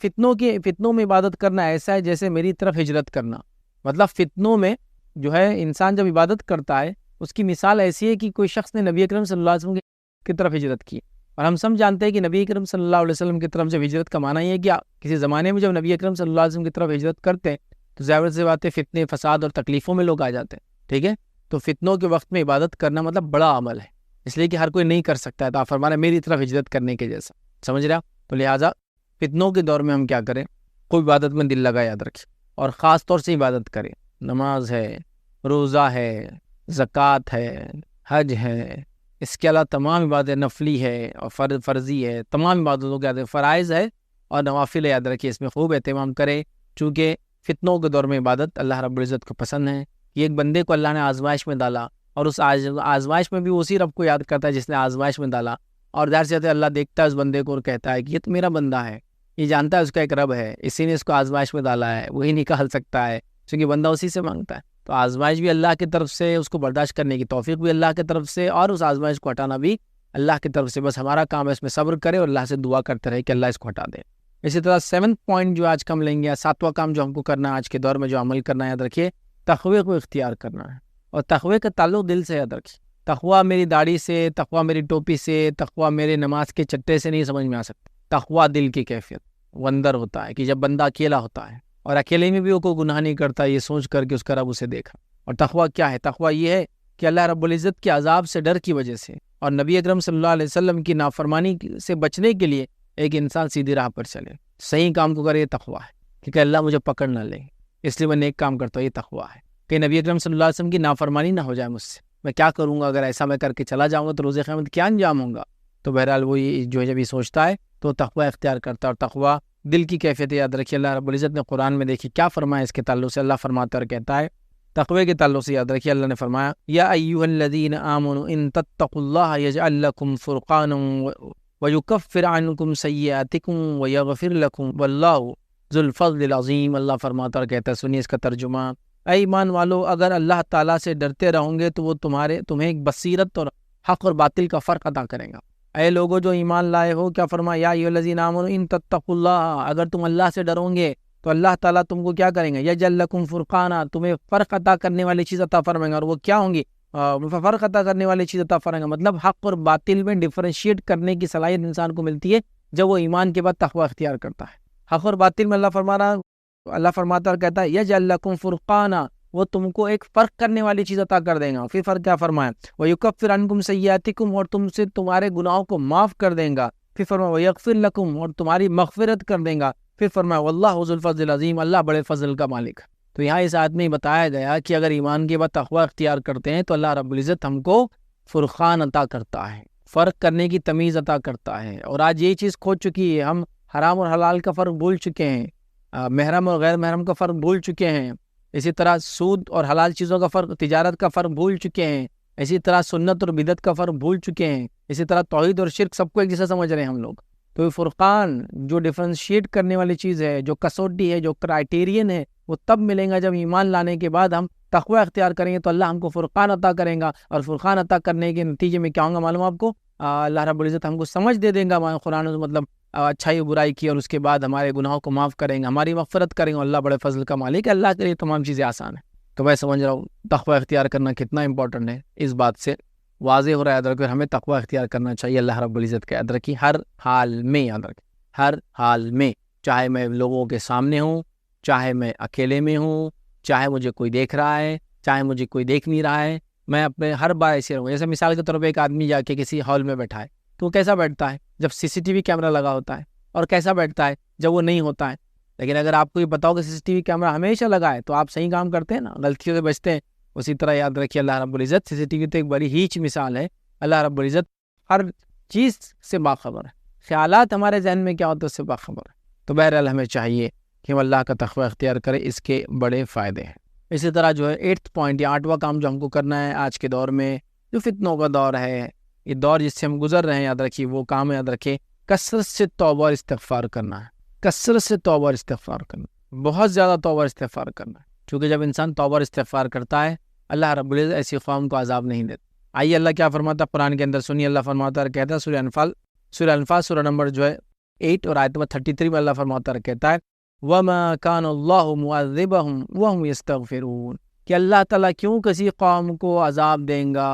فتنوں میں عبادت کرنا ایسا ہے جیسے میری طرف ہجرت کرنا۔ مطلب فتنوں میں جو ہے انسان جب عبادت کرتا ہے اس کی مثال ایسی ہے کہ کوئی شخص نے نبی اکرم صلی اللہ علیہ وسلم کی طرف ہجرت کی، اور ہم سب جانتے ہیں کہ نبی اکرم صلی اللہ علیہ وسلم کی طرف جب ہجرت کا معنی یہ ہے کہ کسی زمانے میں جب نبی اکرم صلی اللہ علیہ وسلم کی طرف ہجرت کرتے ہیں تو ظاہر سی بات ہے فتنے، فساد اور تکلیفوں میں لوگ آ جاتے ہیں، ٹھیک ہے؟ تو فتنوں کے وقت میں عبادت کرنا مطلب بڑا عمل ہے، اس لیے کہ ہر کوئی نہیں کر سکتا ہے، تو آپ فرمانا میری طرف ہجرت کرنے کے جیسا، سمجھ رہے آپ؟ تو لہٰذا فتنوں کے دور میں ہم کیا کریں، کوئی عبادت میں دل لگا، یاد رکھیں، اور خاص طور سے عبادت کریں، نماز ہے، روزہ ہے، زکوٰۃ ہے، حج ہے، اس کے علاوہ تمام عبادت نفلی ہے اور فرضی ہے، تمام عبادتوں کے یاد فرائض ہے اور نوافل ہے، یاد رکھیے اس میں خوب اہتمام کرے، چونکہ فتنوں کے دور میں عبادت اللہ رب العزت کو پسند ہے۔ یہ ایک بندے کو اللہ نے آزمائش میں ڈالا، اور اس آزمائش میں بھی اسی رب کو یاد کرتا ہے جس نے آزمائش میں ڈالا، اور ظاہر سی بات ہے اللہ دیکھتا ہے اس بندے کو اور کہتا ہے کہ یہ تو میرا بندہ ہے، یہ جانتا ہے اس کا ایک رب ہے، اسی نے اس کو آزمائش میں ڈالا ہے، وہی نکال سکتا ہے، کیونکہ بندہ اسی سے مانگتا ہے۔ تو آزمائش بھی اللہ کی طرف سے، اس کو برداشت کرنے کی توفیق بھی اللہ کی طرف سے، اور اس آزمائش کو ہٹانا بھی اللہ کی طرف سے، بس ہمارا کام ہے اس میں صبر کرے اور اللہ سے دعا کرتے رہے کہ اللہ اس کو ہٹا دے۔ اسی طرح 7 پوائنٹ جو آج ہم لیں گے، 7واں کام جو ہم کو کرنا ہے آج کے دور میں جو عمل کرنا ہے، یاد رکھیے تقوی کو اختیار کرنا ہے، اور تقوی کا تعلق دل سے، یاد رکھیے تقوی میری داڑھی سے، تقوی میری ٹوپی سے، تقوی میرے نماز کے چٹے سے نہیں سمجھ میں آ سکتا۔ تقوی دل کی کیفیت وہ اندر ہوتا ہے کہ جب بندہ اکیلا ہوتا ہے اور اکیلے میں بھی وہ کوئی گناہ نہیں کرتا، یہ سوچ کر کہ اس کا رب اسے دیکھا۔ اور تقوی کیا ہے؟ تقوی یہ ہے کہ اللہ رب العزت کے عذاب سے ڈر کی وجہ سے اور نبی اکرم صلی اللہ علیہ وسلم کی نافرمانی سے بچنے کے لیے ایک انسان سیدھی راہ پر چلے، صحیح کام کو کرے، یہ تقوی ہے، کیونکہ اللہ مجھے پکڑ نہ لے اس لیے میں نیک کام کرتا ہوں، یہ تقوی ہے کہ نبی اکرم صلی اللہ علیہ وسلم کی نافرمانی نہ ہو جائے مجھ سے، میں کیا کروں گا اگر ایسا میں کر کے چلا جاؤں گا تو روز قیامت کیا انجام ہوں گا، تو بہرحال وہ یہ جو ہے جب یہ سوچتا ہے تو تقوی اختیار کرتا ہے، اور تقوی دل کی کیفیت یاد رکھیے۔ اللہ رب العزت نے قرآن میں دیکھی کیا فرمایا اس کے تعلق سے، اللہ فرماتا ہے اور کہتا ہے تقوی کے تعلق سے، یاد رکھیے اللہ نے فرمایا یا ایھا الذین آمنوا ان تتقوا اللہ یجعل لکم فرقانا ویکفر عنکم سیئاتکم ویغفر لکم واللہ ذو الفضل العظیم۔ اللہ فرماتا اور کہتا ہے، سنیے اس کا ترجمہ، اے ایمان والو اگر اللہ تعالیٰ سے ڈرتے رہو گے تو وہ تمہیں ایک بصیرت اور حق اور باطل کا فرق عطا کرے گا۔ اے لوگو جو ایمان لائے ہو، کیا فرمایا یا ایھا الذین آمنوا ان تتقوا اللہ، اگر تم اللہ سے ڈرو گے تو اللہ تعالیٰ تم کو کیا کریں گے، یجعل لکم فرقانا، تمہیں فرق عطا کرنے والی چیز عطا فرمائیں گے، اور وہ کیا ہوں گی، فرق عطا کرنے والی چیز عطا فرمائیں گے، مطلب حق اور باطل میں ڈفرینشیٹ کرنے کی صلاحیت انسان کو ملتی ہے جب وہ ایمان کے بعد تقوی اختیار کرتا ہے۔ حق اور باطل میں اللہ فرماتا اور کہتا ہے یجعل لکم فرقانا، وہ تم کو ایک فرق کرنے والی چیز عطا کر دے گا۔ پھر فرق کیا فرمایا، وَيُكَفِّرْ عَنْكُمْ سَيِّئَاتِكُمْ، اور تم سے تمہارے گناہوں کو معاف کر دے گا۔ پھر فرمایا وَيَغْفِرْ لَكُمْ، اور تمہاری مغفرت کر دے گا۔ پھر فرمایا وَاللَّهُ ذُو الْفَضْلِ الْعَظِيمِ، اللہ بڑے فضل کا مالک ہے۔ تو یہاں اس آیت میں بتایا گیا کہ اگر ایمان کے بعد تقوی اختیار کرتے ہیں تو اللہ رب العزت ہم کو فرقان عطا کرتا ہے، فرق کرنے کی تمیز عطا کرتا ہے۔ اور آج یہ چیز کھو چکی ہے، ہم حرام اور حلال کا فرق بھول چکے ہیں، محرم اور غیر محرم کا فرق بھول چکے ہیں، اسی طرح سود اور حلال چیزوں کا فرق، تجارت کا فرق بھول چکے ہیں، اسی طرح سنت اور بدعت کا فرق بھول چکے ہیں، اسی طرح توحید اور شرک سب کو ایک جیسا سمجھ رہے ہیں ہم لوگ۔ تو یہ فرقان جو ڈفرینشیٹ کرنے والی چیز ہے، جو کسوٹی ہے، جو کرائٹیرین ہے، وہ تب ملیں گا جب ایمان لانے کے بعد ہم تقوی اختیار کریں گے تو اللہ ہم کو فرقان عطا کریں گا، اور فرقان عطا کرنے کے نتیجے میں کیا ہوگا معلوم آپ کو، اللہ رب العزت ہم کو سمجھ دے دیں گا، قرآن مطلب اچھائی و برائی کی، اور اس کے بعد ہمارے گناہوں کو معاف کریں گے، ہماری مغفرت کریں گے۔ اللہ بڑے فضل کا مالک ہے، اللہ کے لیے تمام چیزیں آسان ہیں۔ تو میں سمجھ رہا ہوں تقوی اختیار کرنا کتنا امپورٹنٹ ہے، اس بات سے واضح ہو رہا ہے، یاد رکھیں ہمیں تقوی اختیار کرنا چاہیے اللہ رب العزت کا، یاد رکھیں ہر حال میں، یاد رکھیں ہر حال میں، چاہے میں لوگوں کے سامنے ہوں، چاہے میں اکیلے میں ہوں، چاہے مجھے کوئی دیکھ رہا ہے، چاہے مجھے کوئی دیکھ نہیں رہا ہے، میں اپنے ہر بار ایسے رہوں۔ جیسے مثال کے طور پہ ایک آدمی جا کے کسی ہال میں بیٹھا ہے تو وہ کیسا بیٹھتا ہے جب CCTV کیمرہ لگا ہوتا ہے، اور کیسا بیٹھتا ہے جب وہ نہیں ہوتا ہے۔ لیکن اگر آپ کو یہ بتاؤ کہ CCTV کیمرہ ہمیشہ لگا ہے تو آپ صحیح کام کرتے ہیں نا، غلطیوں سے بچتے ہیں۔ اسی طرح یاد رکھیے اللہ رب العزت CCTV تو ایک بڑی ہیچ مثال ہے، اللہ رب العزت ہر چیز سے باخبر ہے، خیالات ہمارے ذہن میں کیا ہوتا ہے اس سے باخبر ہے۔ تو بہرحال ہمیں چاہیے کہ ہم اللہ کا تقوی اختیار کریں، اس کے بڑے فائدے ہیں۔ اسی طرح جو ہے 8th پوائنٹ یا 8واں کام جو ہم کو کرنا ہے آج کے دور میں، جو فتنوں کا دور ہے، یہ دور جس سے ہم گزر رہے ہیں، یاد رکھیے وہ کام یاد رکھیں، کثرت سے توبہ اور استغفار کرنا ہے، کثرت سے توبہ اور استغفار کرنا، بہت زیادہ توبہ اور استغفار کرنا ہے، چونکہ جب انسان توبہ اور استغفار کرتا ہے اللہ رب العزت ایسی قوم کو عذاب نہیں دیتا۔ آئیے اللہ کیا فرماتا ہے قرآن کے اندر، سنیے اللہ فرماتا ہے کہتا ہے سورہ انفال سورہ نمبر جو ہے 8 اور آیت نمبر 33 میں اللہ فرماتا ہے کہتا ہے وَمَا كَانَ اللَّهُ مُعَذِّبَهُمْ وَهُمْ يَسْتَغْفِرُونَ، کہ اللہ تعالیٰ کیوں کسی قوم کو عذاب دیں گا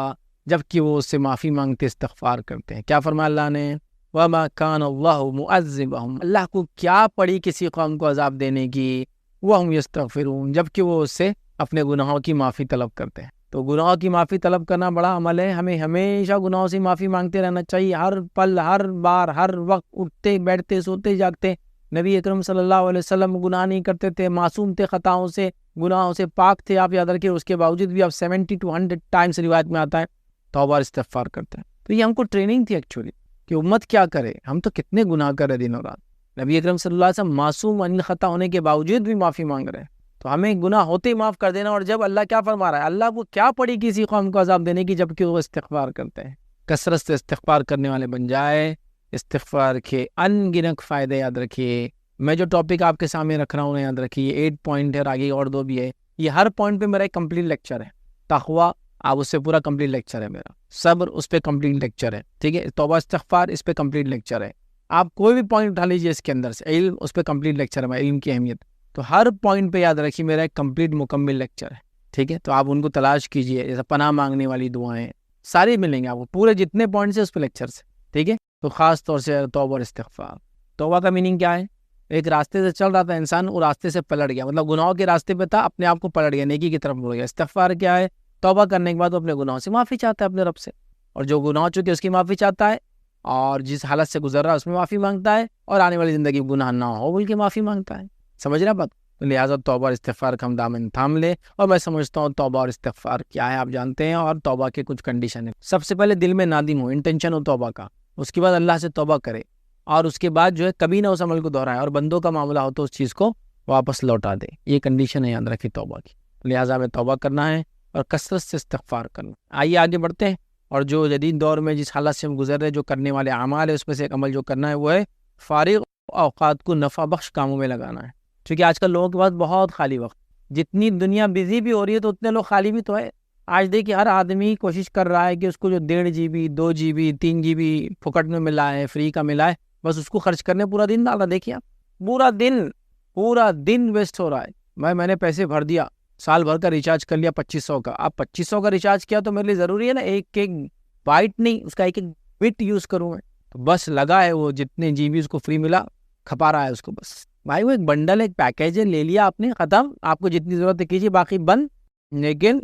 جبکہ وہ اس سے معافی مانگتے استغفار کرتے ہیں۔ کیا فرمایا اللہ نے، وَمَا كَانَ اللَّهُ مُعَذِّبَهُمْ، اللہ کو کیا پڑی کسی قوم کو عذاب دینے کی، وَهُمْ يَسْتَغْفِرُونَ، جبکہ وہ اس سے اپنے گناہوں کی معافی طلب کرتے ہیں۔ تو گناہوں کی معافی طلب کرنا بڑا عمل ہے، ہمیں ہمیشہ گناہوں سے معافی مانگتے رہنا چاہیے، ہر پل، ہر بار، ہر وقت، اٹھتے بیٹھتے سوتے جاگتے۔ نبی اکرم صلی اللہ علیہ وسلم گناہ نہیں کرتے تھے، معصوم تھے، خطاؤں سے، گناہوں سے پاک تھے، آپ یاد رکھیں، اس کے باوجود بھی آپ 70 to 100 ٹائمز روایت میں آتا ہے توبہ اور استغفار کرتے ہیں۔ تو یہ ہم کو ٹریننگ تھی ایکچولی کہ امت کیا کرے، ہم تو کتنے گناہ کر رہے دن اور رات، نبی اکرم صلی اللہ علیہ وسلم معصوم ان خطا ہونے کے باوجود بھی معافی مانگ رہے ہیں، تو ہمیں گناہ ہوتے ہی معاف کر دینا۔ اور جب اللہ کیا فرما رہا ہے، اللہ کو کیا پڑی کسی قوم کو عذاب دینے کی جبکہ وہ استغفار کرتے ہیں، کثرت سے استغفار کرنے والے بن جائے۔ استغفار کے ان گنت فائدے یاد رکھیے، میں جو ٹاپک آپ کے سامنے رکھ رہا ہوں یاد رکھیے، 8 پوائنٹ ہے اور آگے اور 2 بھی ہے، یہ ہر پوائنٹ پہ میرا ایک کمپلیٹ لیکچر ہے۔ تقویٰ آپ اس سے پورا کمپلیٹ لیکچر ہے میرا، صبر اس پہ کمپلیٹ لیکچر ہے، ٹھیک ہے، توبہ استغفار اس پہ کمپلیٹ لیکچر ہے، آپ کوئی بھی پوائنٹ اٹھا لیجیے اس کے اندر سے، علم اس پہ کمپلیٹ لیکچر ہے، علم کی اہمیت، تو ہر پوائنٹ پہ یاد رکھیے میرا ایک کمپلیٹ مکمل لیکچر ہے، ٹھیک ہے۔ تو آپ ان کو تلاش کیجیے، جیسے پناہ مانگنے والی دعائیں ساری ملیں گے آپ کو، پورے جتنے پوائنٹس ہیں اس پہ لیکچر سے، ٹھیک ہے۔ تو خاص طور سے توبہ اور استغفار۔ توبہ کا میننگ کیا ہے، ایک راستے سے چل رہا تھا انسان، وہ راستے سے پلٹ گیا، مطلب گناہوں کے راستے پہ تھا، اپنے آپ کو پلٹ گیا، نیکی کی طرف مڑ گیا۔ استغفار کیا ہے، توبہ کرنے کے بعد وہ اپنے گناہوں سے معافی چاہتا ہے اپنے رب سے، اور جو گناہ ہو چکے اس کی معافی چاہتا ہے، اور جس حالت سے گزر رہا ہے اس میں معافی مانگتا ہے، اور آنے والی زندگی میں گناہ نہ ہو بول کے معافی مانگتا ہے۔ سمجھ رہا بات؟ تو لہٰذا توبہ اور استغفار کا ہم دامن تھام لے، اور میں سمجھتا ہوں توبہ اور استغفار کیا ہے آپ جانتے ہیں، اور توبہ کے کچھ کنڈیشن ہیں۔ سب سے پہلے دل میں نادم ہو، انٹینشن ہو توبہ کا، اس کے بعد اللہ سے توبہ کرے اور اس کے بعد جو ہے کبھی نہ اس عمل کو دہرائے، اور بندوں کا معاملہ ہو تو اس چیز کو واپس لوٹا دے. یہ کنڈیشن ہے یاد رکھیں توبہ کی. لہٰذا ہمیں توبہ کرنا ہے اور کثرت سے استغفار کرنا. آئیے آگے بڑھتے ہیں. اور جو جدید دور میں جس حالت سے ہم گزر رہے جو کرنے والے اعمال ہے اس میں سے ایک عمل جو کرنا ہے وہ ہے فارغ اوقات کو نفع بخش کاموں میں لگانا ہے. کیونکہ آج کل لوگوں کے پاس بہت خالی وقت، جتنی دنیا بزی بھی ہو رہی ہے تو اتنے لوگ خالی بھی تو ہے. آج دیکھیے ہر آدمی کوشش کر رہا ہے کہ اس کو جو 1.5 GB 2 GB 3 GB پھکٹ میں ملا ہے، فری کا ملا ہے، بس اس کو خرچ کرنے پورا دن ڈالا. دیکھیے آپ پورا دن ویسٹ ہو رہا ہے. میں نے پیسے بھر دیا، سال بھر کا ریچارج کر لیا 2500 کا. آپ 2500 کا ریچارج کیا تو میرے لیے ضروری ہے نا ایک بائٹ نہیں، اس کا ایک بٹ یوز کروں میں. تو بس لگا ہے وہ جتنے GB اس کو فری ملا کھپا رہا ہے اس کو. بس بھائی وہ ایک بنڈل ایک پیکیج ہے، لے لیا آپ نے، ختم. آپ کو جتنی ضرورت ہے کیجیے، باقی بند. لیکن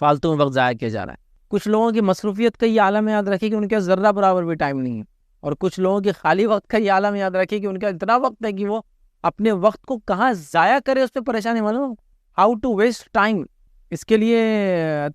فالتو میں وقت ضائع کیا جا رہا ہے. کچھ لوگوں کی مصروفیت کا یہ عالم یاد رکھے کہ ان کے ذرہ برابر بھی ٹائم نہیں ہے، اور کچھ لوگوں کے خالی وقت کا یہ عالم یاد رکھے کہ ان کا اتنا وقت ہے کہ وہ اپنے وقت کو کہاں ضائع کرے اس پہ پریشانی معلوم. ہاؤ ٹو ویسٹ ٹائم، اس کے لیے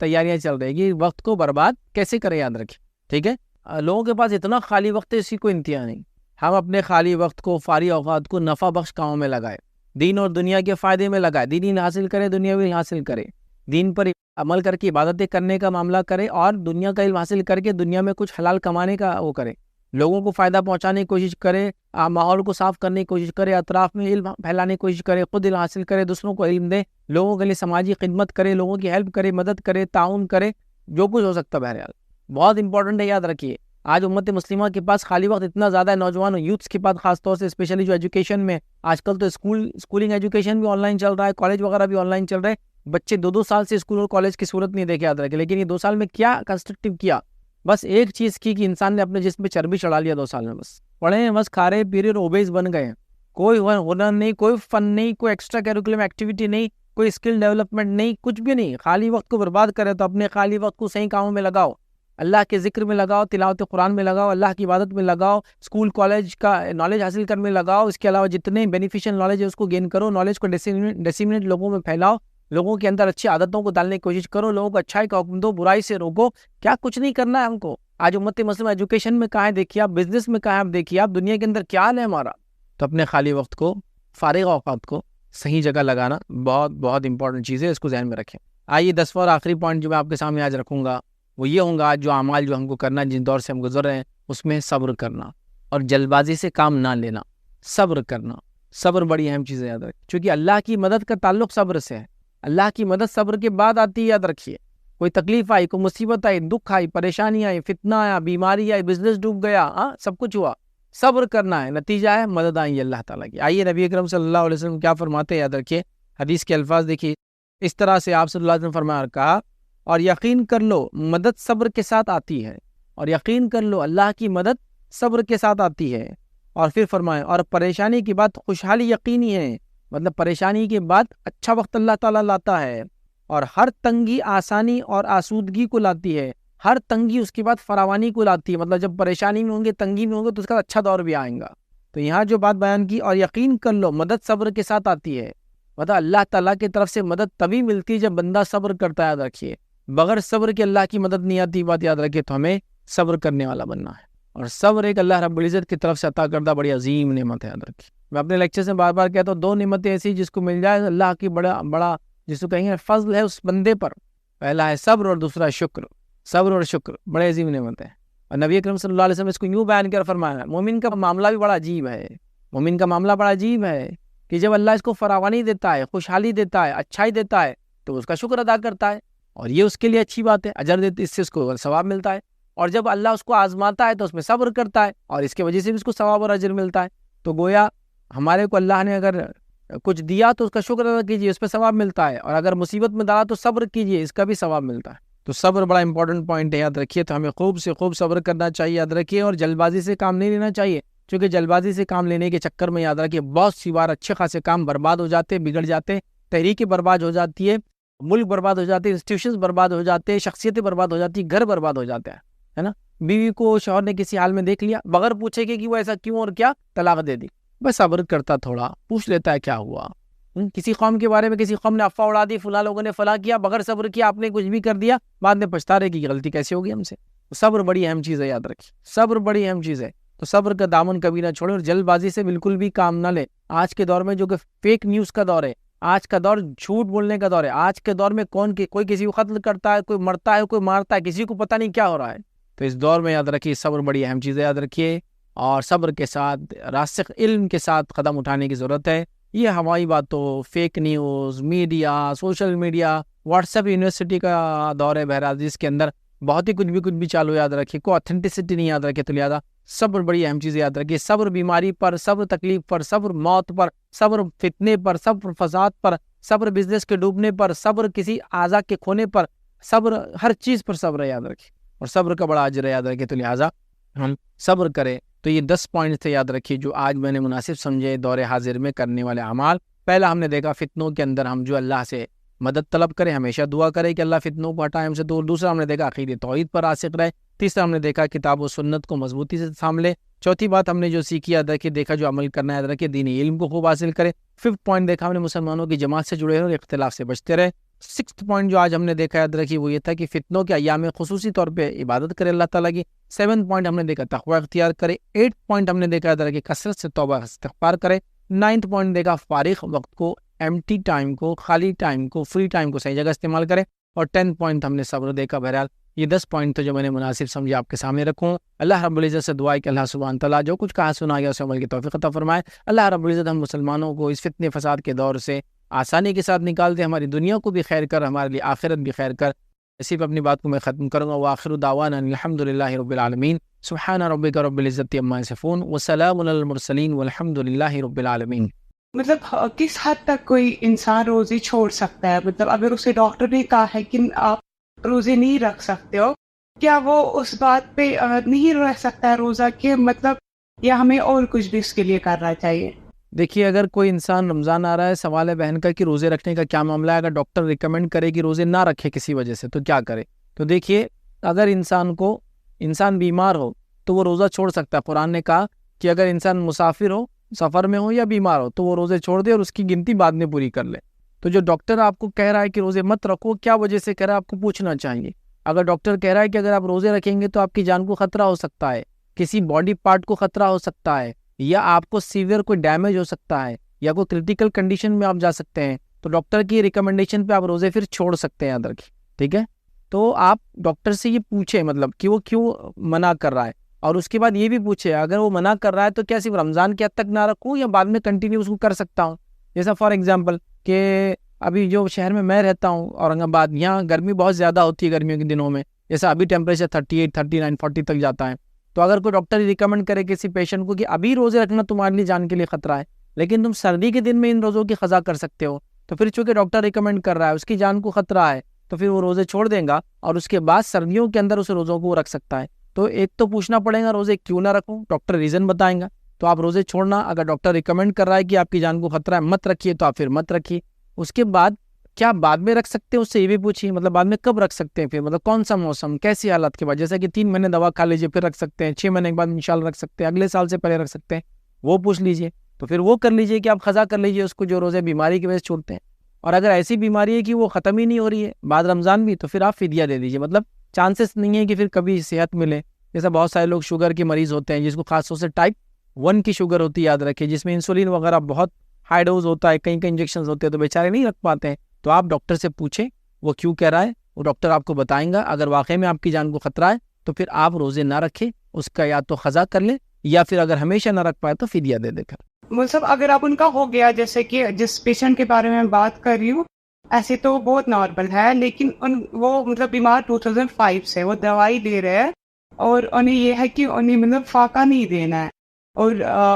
تیاریاں چل رہی کہ وقت کو برباد کیسے کرے، یاد رکھیں. ٹھیک ہے، لوگوں کے پاس اتنا خالی وقت ہے، اسی کو انتہا نہیں. ہم اپنے خالی وقت کو فارغ اوقات کو نفع بخش کاموں میں لگائے، دین اور دنیا کے فائدے میں لگائے، دین حاصل کرے، دنیا بھی حاصل کرے، دین پر عمل کر کے عبادتیں کرنے کا معاملہ کرے، اور دنیا کا علم حاصل کر کے دنیا میں کچھ حلال کمانے کا وہ کرے، لوگوں کو فائدہ پہنچانے کی کوشش کرے، ماحول کو صاف کرنے کی کوشش کرے، اطراف میں علم پھیلانے کی کوشش کرے، خود علم حاصل کرے، دوسروں کو علم دے، لوگوں کے لیے سماجی خدمت کرے، لوگوں کی ہیلپ کرے، مدد کرے، تعاون کرے، جو کچھ ہو سکتا ہے. بہرحال بہت امپورٹنٹ ہے، یاد رکھیے. آج امت مسلمہ کے پاس خالی وقت اتنا زیادہ ہے، نوجوان یوتھس کے پاس خاص طور سے، اسپیشلی جو ایجوکیشن میں آج کل تو اسکولنگ ایجوکیشن بھی آن لائن چل رہا ہے، کالج وغیرہ بھی آن لائن چل رہے ہیں. بچے 2 سال سے اسکول اور کالج کی صورت نہیں دیکھے، یاد رکھے. لیکن یہ 2 سال میں کیا کنسٹرکٹیو کیا؟ بس ایک چیز کی کہ انسان نے اپنے جسم پہ چربی چڑھا لیا 2 سال میں. بس پڑھے ہیں، بس کھا رہے پی رہے اور اوبیس بن گئے ہیں. کوئی ہنر نہیں، کوئی فن نہیں، کوئی ایکسٹرا کیریکولم ایکٹیویٹی نہیں، کوئی اسکل ڈیولپمنٹ نہیں، کچھ بھی نہیں. خالی وقت کو برباد کرے تو اپنے خالی وقت کو صحیح کاموں میں لگاؤ، اللہ کے ذکر میں لگاؤ، تلاوت قرآن میں لگاؤ، اللہ کی عبادت میں لگاؤ، اسکول کالج کا نالج حاصل کرنے میں لگاؤ. اس کے علاوہ جتنے بینیفیشل نالج ہے اس کو گین کرو، نالج کو ڈیسیمنیٹ لوگوں میں پھیلاؤ، لوگوں کے اندر اچھی عادتوں کو ڈالنے کی کوشش کرو، لوگوں کو اچھائی کا حکم دو، برائی سے روکو. کیا کچھ نہیں کرنا ہے ہم کو. آج امت مسلمہ ایجوکیشن میں کہاں ہے دیکھیے آپ، بزنس میں کہاں ہے آپ دیکھیے آپ، دنیا کے اندر کیا حال ہے ہمارا. تو اپنے خالی وقت کو، فارغ اوقات کو صحیح جگہ لگانا بہت بہت امپورٹنٹ چیز ہے، اس کو ذہن میں رکھیں. آئیے 10واں اور آخری پوائنٹ جو میں آپ کے سامنے آج رکھوں گا وہ یہ ہوں گا، آج جو اعمال جو ہم کو کرنا ہے، جن دور سے ہم گزر رہے ہیں، اس میں صبر کرنا اور جلد بازی سے کام نہ لینا. صبر کرنا، صبر بڑی اہم چیز ہے، یاد رکھیں. چونکہ اللہ کی مدد کا تعلق صبر سے ہے. اللہ کی مدد صبر کے بعد آتی ہے، یاد رکھیے. کوئی تکلیف آئی، کوئی مصیبت آئی، دکھ آئی، پریشانی آئی، فتنہ آیا، بیماری آئی، بزنس ڈوب گیا، سب کچھ ہوا، صبر کرنا ہے، نتیجہ ہے مدد آئی اللہ تعالیٰ کی. آئیے نبی اکرم صلی اللہ علیہ وسلم کیا فرماتے ہیں، یاد رکھیے. حدیث کے الفاظ دیکھیے. اس طرح سے آپ صلی اللہ علیہ وسلم فرمایا اور کہا، اور یقین کر لو مدد صبر کے ساتھ آتی ہے، اور یقین کر لو اللہ کی مدد صبر کے ساتھ آتی ہے. اور پھر فرمائے، اور پریشانی کی بات خوشحالی یقینی ہے، مطلب پریشانی کے بعد اچھا وقت اللہ تعالیٰ لاتا ہے، اور ہر تنگی آسانی اور آسودگی کو لاتی ہے. ہر تنگی اس کے بعد فراوانی کو لاتی ہے، مطلب جب پریشانی میں ہوں گے، تنگی میں ہوں گے تو اس کا اچھا دور بھی آئے گا. تو یہاں جو بات بیان کی، اور یقین کر لو مدد صبر کے ساتھ آتی ہے، مطلب اللہ تعالیٰ کی طرف سے مدد تبھی ملتی ہے جب بندہ صبر کرتا ہے. یاد رکھیے بغیر صبر کے اللہ کی مدد نہیں آتی. بات یاد رکھیے. تو ہمیں صبر کرنے والا بننا ہے، اور صبر ایک اللہ رب العزت کی طرف سے عطا کردہ بڑی عظیم نعمت ہے. یاد رکھیے. میں اپنے لیکچر سے بار بار کہتا ہوں، 2 نعمتیں ایسی جس کو مل جائے اللہ کی بڑا جس کو کہیں گے فضل ہے اس بندے پر. پہلا ہے صبر اور دوسرا شکر. صبر اور شکر بڑے عظیم نعمت ہے. اور نبی اکرم صلی اللہ علیہ وسلم اس کو یوں بیان کر فرمایا، مومن کا معاملہ بھی بڑا عجیب ہے. مومن کا معاملہ بڑا عجیب ہے کہ جب اللہ اس کو فراوانی دیتا ہے، خوشحالی دیتا ہے، اچھائی دیتا ہے، تو اس کا شکر ادا کرتا ہے، اور یہ اس کے لیے اچھی بات ہے، اجر دیتے، اس سے اس کو ثواب ملتا ہے. اور جب اللہ اس کو آزماتا ہے تو اس میں صبر کرتا ہے، اور اس کی وجہ سے بھی اس کو ثواب اور اجر ملتا ہے. تو گویا ہمارے کو اللہ نے اگر کچھ دیا تو اس کا شکر ادا کیجیے، اس پہ ثواب ملتا ہے، اور اگر مصیبت میں ڈالا تو صبر کیجیے، اس کا بھی ثواب ملتا ہے. تو صبر بڑا امپورٹنٹ پوائنٹ ہے، یاد رکھیے. تو ہمیں خوب سے خوب صبر کرنا چاہیے، یاد رکھیے. اور جلد بازی سے کام نہیں لینا چاہیے، کیونکہ جلد بازی سے کام لینے کے چکر میں یاد رکھیے بہت سی بار اچھے خاصے کام برباد ہو جاتے، بگڑ جاتے، تحریکیں برباد ہو جاتی ہے، ملک برباد ہو جاتے، انسٹیٹیوشنز برباد ہو جاتے، شخصیتیں برباد ہو جاتی، گھر برباد ہو جاتا ہے نا. بیوی کو شوہر نے کسی حال میں دیکھ لیا، بغیر پوچھے کہ وہ ایسا کیوں اور کیا، طلاق دے دی. بس صبر کرتا، تھوڑا پوچھ لیتا ہے کیا ہوا. کسی قوم کے بارے میں کسی قوم نے افواہ اڑا دی، فلاں لوگوں نے فلاں کیا، بغیر صبر کیا آپ نے کچھ بھی کر دیا، بعد میں پچھتا رہے کہ غلطی کیسے ہوگی ہم سے. صبر بڑی اہم چیز ہے، یاد رکھیے صبر بڑی اہم چیز ہے. تو صبر کا دامن کبھی نہ چھوڑے اور جلد بازی سے بالکل بھی کام نہ لے. آج کے دور میں جو کہ فیک نیوز کا دور ہے، آج کا دور جھوٹ بولنے کا دور ہے، آج کے دور میں کوئی کسی کو قتل کرتا ہے، کوئی مرتا ہے، کوئی مارتا ہے، کسی کو پتہ نہیں کیا ہو رہا ہے. تو اس دور میں یاد رکھیے صبر بڑی اہم چیز ہے، یاد رکھیے. اور صبر کے ساتھ راسخ علم کے ساتھ قدم اٹھانے کی ضرورت ہے. یہ ہماری باتوں، fake news, media, social media, what's app university کا دور ہے بہرحال، جس کے اندر بہت ہی کچھ بھی چالو، یاد رکھیے کوئی اتھینٹسٹی نہیں، یاد رکھے. تو لہٰذا صبر بڑی اہم چیز ہے، یاد رکھیے. صبر بیماری پر، صبر تکلیف پر، صبر موت پر، صبر فتنے پر، صبر فساد پر، صبر بزنس کے ڈوبنے پر، صبر کسی اعضاء کے کھونے پر، صبر ہر چیز پر صبر ہے، یاد رکھیے. اور صبر کا بڑا اجر ہے، یاد رکھیے. تو لہٰذا ہم صبر کریں. تو یہ 10 پوائنٹس تھے، یاد رکھیے، جو آج میں نے مناسب سمجھے دور حاضر میں کرنے والے اعمال. پہلا ہم نے دیکھا فتنوں کے اندر ہم جو اللہ سے مدد طلب کریں، ہمیشہ دعا کریں کہ اللہ فتنوں کو ہٹائے ہم سے دور. دوسرا ہم نے دیکھا عقیدہ توحید پر راسخ رہے. تیسرا ہم نے دیکھا کتاب و سنت کو مضبوطی سے ساملے. چوتھی بات ہم نے جو سیکھی، یاد رکھیے، دیکھا جو عمل کرنا ہے، یاد رکھیے دینی علم کو خوب حاصل کرے. 5th پوائنٹ دیکھا ہم نے مسلمانوں کی جماعت سے جڑے رہے اور اختلاف سے بچتے رہے. 6th پوائنٹ جو آج ہم نے دیکھا، یاد رکھیے، وہ یہ تھا کہ فتنوں کے ایام میں خصوصی طور پہ عبادت کرے اللہ تعالیٰ کی. 7th پوائنٹ ہم نے دیکھا تقوی اختیار کرے. 8th پوائنٹ ہم نے دیکھا، یاد رکھیے، کثرت سے توبہ استغفار کرے. 9th پوائنٹ دیکھا فارغ وقت کو، ایمٹی ٹائم کو، خالی ٹائم کو، فری ٹائم کو صحیح جگہ استعمال کرے. اور 10th پوائنٹ ہم نے صبر دیکھا. بہرحال یہ 10 پوائنٹ تھے جو میں نے مناسب سمجھے آپ کے سامنے رکھوں. اللہ رب العزت سے دعا ہے کہ اللہ سبحانہ تعالیٰ جو کچھ کہا سنا گیا اسے عمل کی توفیق عطا فرمائے. اللہ رب العزت ہم مسلمانوں کو اس فتنے فساد کے دور سے آسانی کے ساتھ نکال دے، ہماری دنیا کو بھی خیر کر، ہمارے لیے آخرت بھی خیر کر. اسی پہ اپنی بات کو میں ختم کروں گا. وآخر دعوانا الحمد للہ رب العالمین. سبحان ربک رب العزت عما یصفون وسلام علی المرسلین والحمد للہ رب العالمین. مطلب کس حد تک کوئی انسان روزے چھوڑ سکتا ہے؟ مطلب اگر اسے ڈاکٹر نے کہا ہے کہ آپ روزے نہیں رکھ سکتے ہو، کیا وہ اس بات پہ نہیں رہ سکتا ہے روزہ کے مطلب، یا ہمیں اور کچھ بھی اس کے لیے کرنا چاہیے؟ دیکھیے اگر کوئی انسان رمضان آ رہا ہے، سوال ہے بہن کا کہ روزے رکھنے کا کیا معاملہ ہے. اگر ڈاکٹر ریکمینڈ کرے کہ روزے نہ رکھے کسی وجہ سے تو کیا کرے؟ تو دیکھیے اگر انسان بیمار ہو تو وہ روزہ چھوڑ سکتا ہے. قرآن نے کہا کہ اگر انسان مسافر ہو، سفر میں ہو یا بیمار ہو تو وہ روزے چھوڑ دے اور اس کی گنتی بعد میں پوری کر لے. تو جو ڈاکٹر آپ کو کہہ رہا ہے کہ روزے مت رکھو، کیا وجہ سے کہہ رہا ہے آپ کو پوچھنا چاہیے. اگر ڈاکٹر کہہ رہا ہے کہ اگر آپ روزے رکھیں گے تو آپ کی جان کو خطرہ ہو سکتا ہے، کسی باڈی پارٹ کو خطرہ ہو سکتا ہے، یا آپ کو سیویئر کوئی ڈیمیج ہو سکتا ہے، یا کوئی کرٹیکل کنڈیشن میں آپ جا سکتے ہیں، تو ڈاکٹر کی ریکمنڈیشن پہ آپ روزے پھر چھوڑ سکتے ہیں، یاد رکھیں. ٹھیک ہے، تو آپ ڈاکٹر سے یہ پوچھیں مطلب کہ وہ کیوں منع کر رہا ہے، اور اس کے بعد یہ بھی پوچھے اگر وہ منع کر رہا ہے تو کیا صرف رمضان کے حد تک نہ رکھوں یا بعد میں کنٹینیو اس کو کر سکتا ہوں. جیسا فار ایگزامپل کہ ابھی جو شہر میں میں رہتا ہوں اورنگ آباد، یہاں گرمی بہت زیادہ ہوتی ہے گرمیوں کے دنوں میں، جیسا ابھی ٹیمپریچر 38 39 40 تک جاتا ہے. تو اگر کوئی ڈاکٹر ریکمنڈ کرے کسی پیشنٹ کو کہ ابھی روزے رکھنا تمہارے لیے جان کے لیے خطرہ ہے، لیکن تم سردی کے دن میں ان روزوں کی قضا کر سکتے ہو، تو پھر چونکہ ڈاکٹر ریکمنڈ کر رہا ہے، اس کی جان کو خطرہ ہے، تو پھر وہ روزے چھوڑ دیں گا اور اس کے بعد سردیوں کے اندر اس روزوں کو وہ رکھ سکتا ہے. تو ایک تو پوچھنا پڑے گا روزے کیوں نہ رکھوں، ڈاکٹر ریزن بتائیں گا. تو آپ روزے چھوڑنا، اگر ڈاکٹر ریکمنڈ کر رہا ہے کہ آپ کی جان کو خطرہ ہے مت رکھیے تو آپ پھر مت رکھیے. اس کے بعد کیا بعد میں رکھ سکتے ہیں، اس سے یہ بھی پوچھیے مطلب بعد میں کب رکھ سکتے ہیں، پھر مطلب کون سا موسم، کیسی حالت کے بعد، جیسا کہ 3 مہینے دوا کھا لیجیے پھر رکھ سکتے ہیں، 6 مہینے کے بعد انشاءاللہ رکھ سکتے ہیں، اگلے سال سے پہلے رکھ سکتے ہیں، وہ پوچھ لیجیے. تو پھر وہ کر لیجیے کہ آپ قضا کر لیجیے اس کو جو روزے بیماری کی وجہ سے چھوڑتے ہیں. اور اگر ایسی بیماری ہے کہ وہ ختم ہی نہیں ہو رہی ہے بعد رمضان بھی، تو پھر آپ فدیہ دے دیجیے. مطلب چانسز نہیں ہے کہ پھر کبھی صحت ملے. جیسا بہت سارے لوگ شوگر کے مریض ہوتے ہیں جس کو خاص طور سے ٹائپ 1 کی شوگر ہوتی ہے، یاد رکھیں، جس میں انسولین وغیرہ بہت ہائی ڈوز ہوتا ہے، کئی انجیکشنز ہوتے ہیں، تو بیچارے نہیں رکھ پاتے ہیں. تو آپ ڈاکٹر سے پوچھیں وہ کیوں کہہ رہا ہے، وہ ڈاکٹر آپ کو بتائیں گا. اگر واقعی میں آپ کی جان کو خطرہ ہے تو پھر آپ روزے نہ رکھیں، اس کا یا تو قضا کر لیں یا پھر اگر ہمیشہ نہ رکھ پائے تو فدیہ دے کر. مطلب اگر اب ان کا ہو گیا، جیسے کہ جس پیشنٹ کے بارے میں بات کر رہی ہوں، ایسے تو بہت نارمل ہے، لیکن وہ مطلب بیمار 2005 سے وہ دوائی لے رہے ہیں اور انہیں یہ ہے کہ انہیں مطلب فاقہ نہیں دینا ہے، اور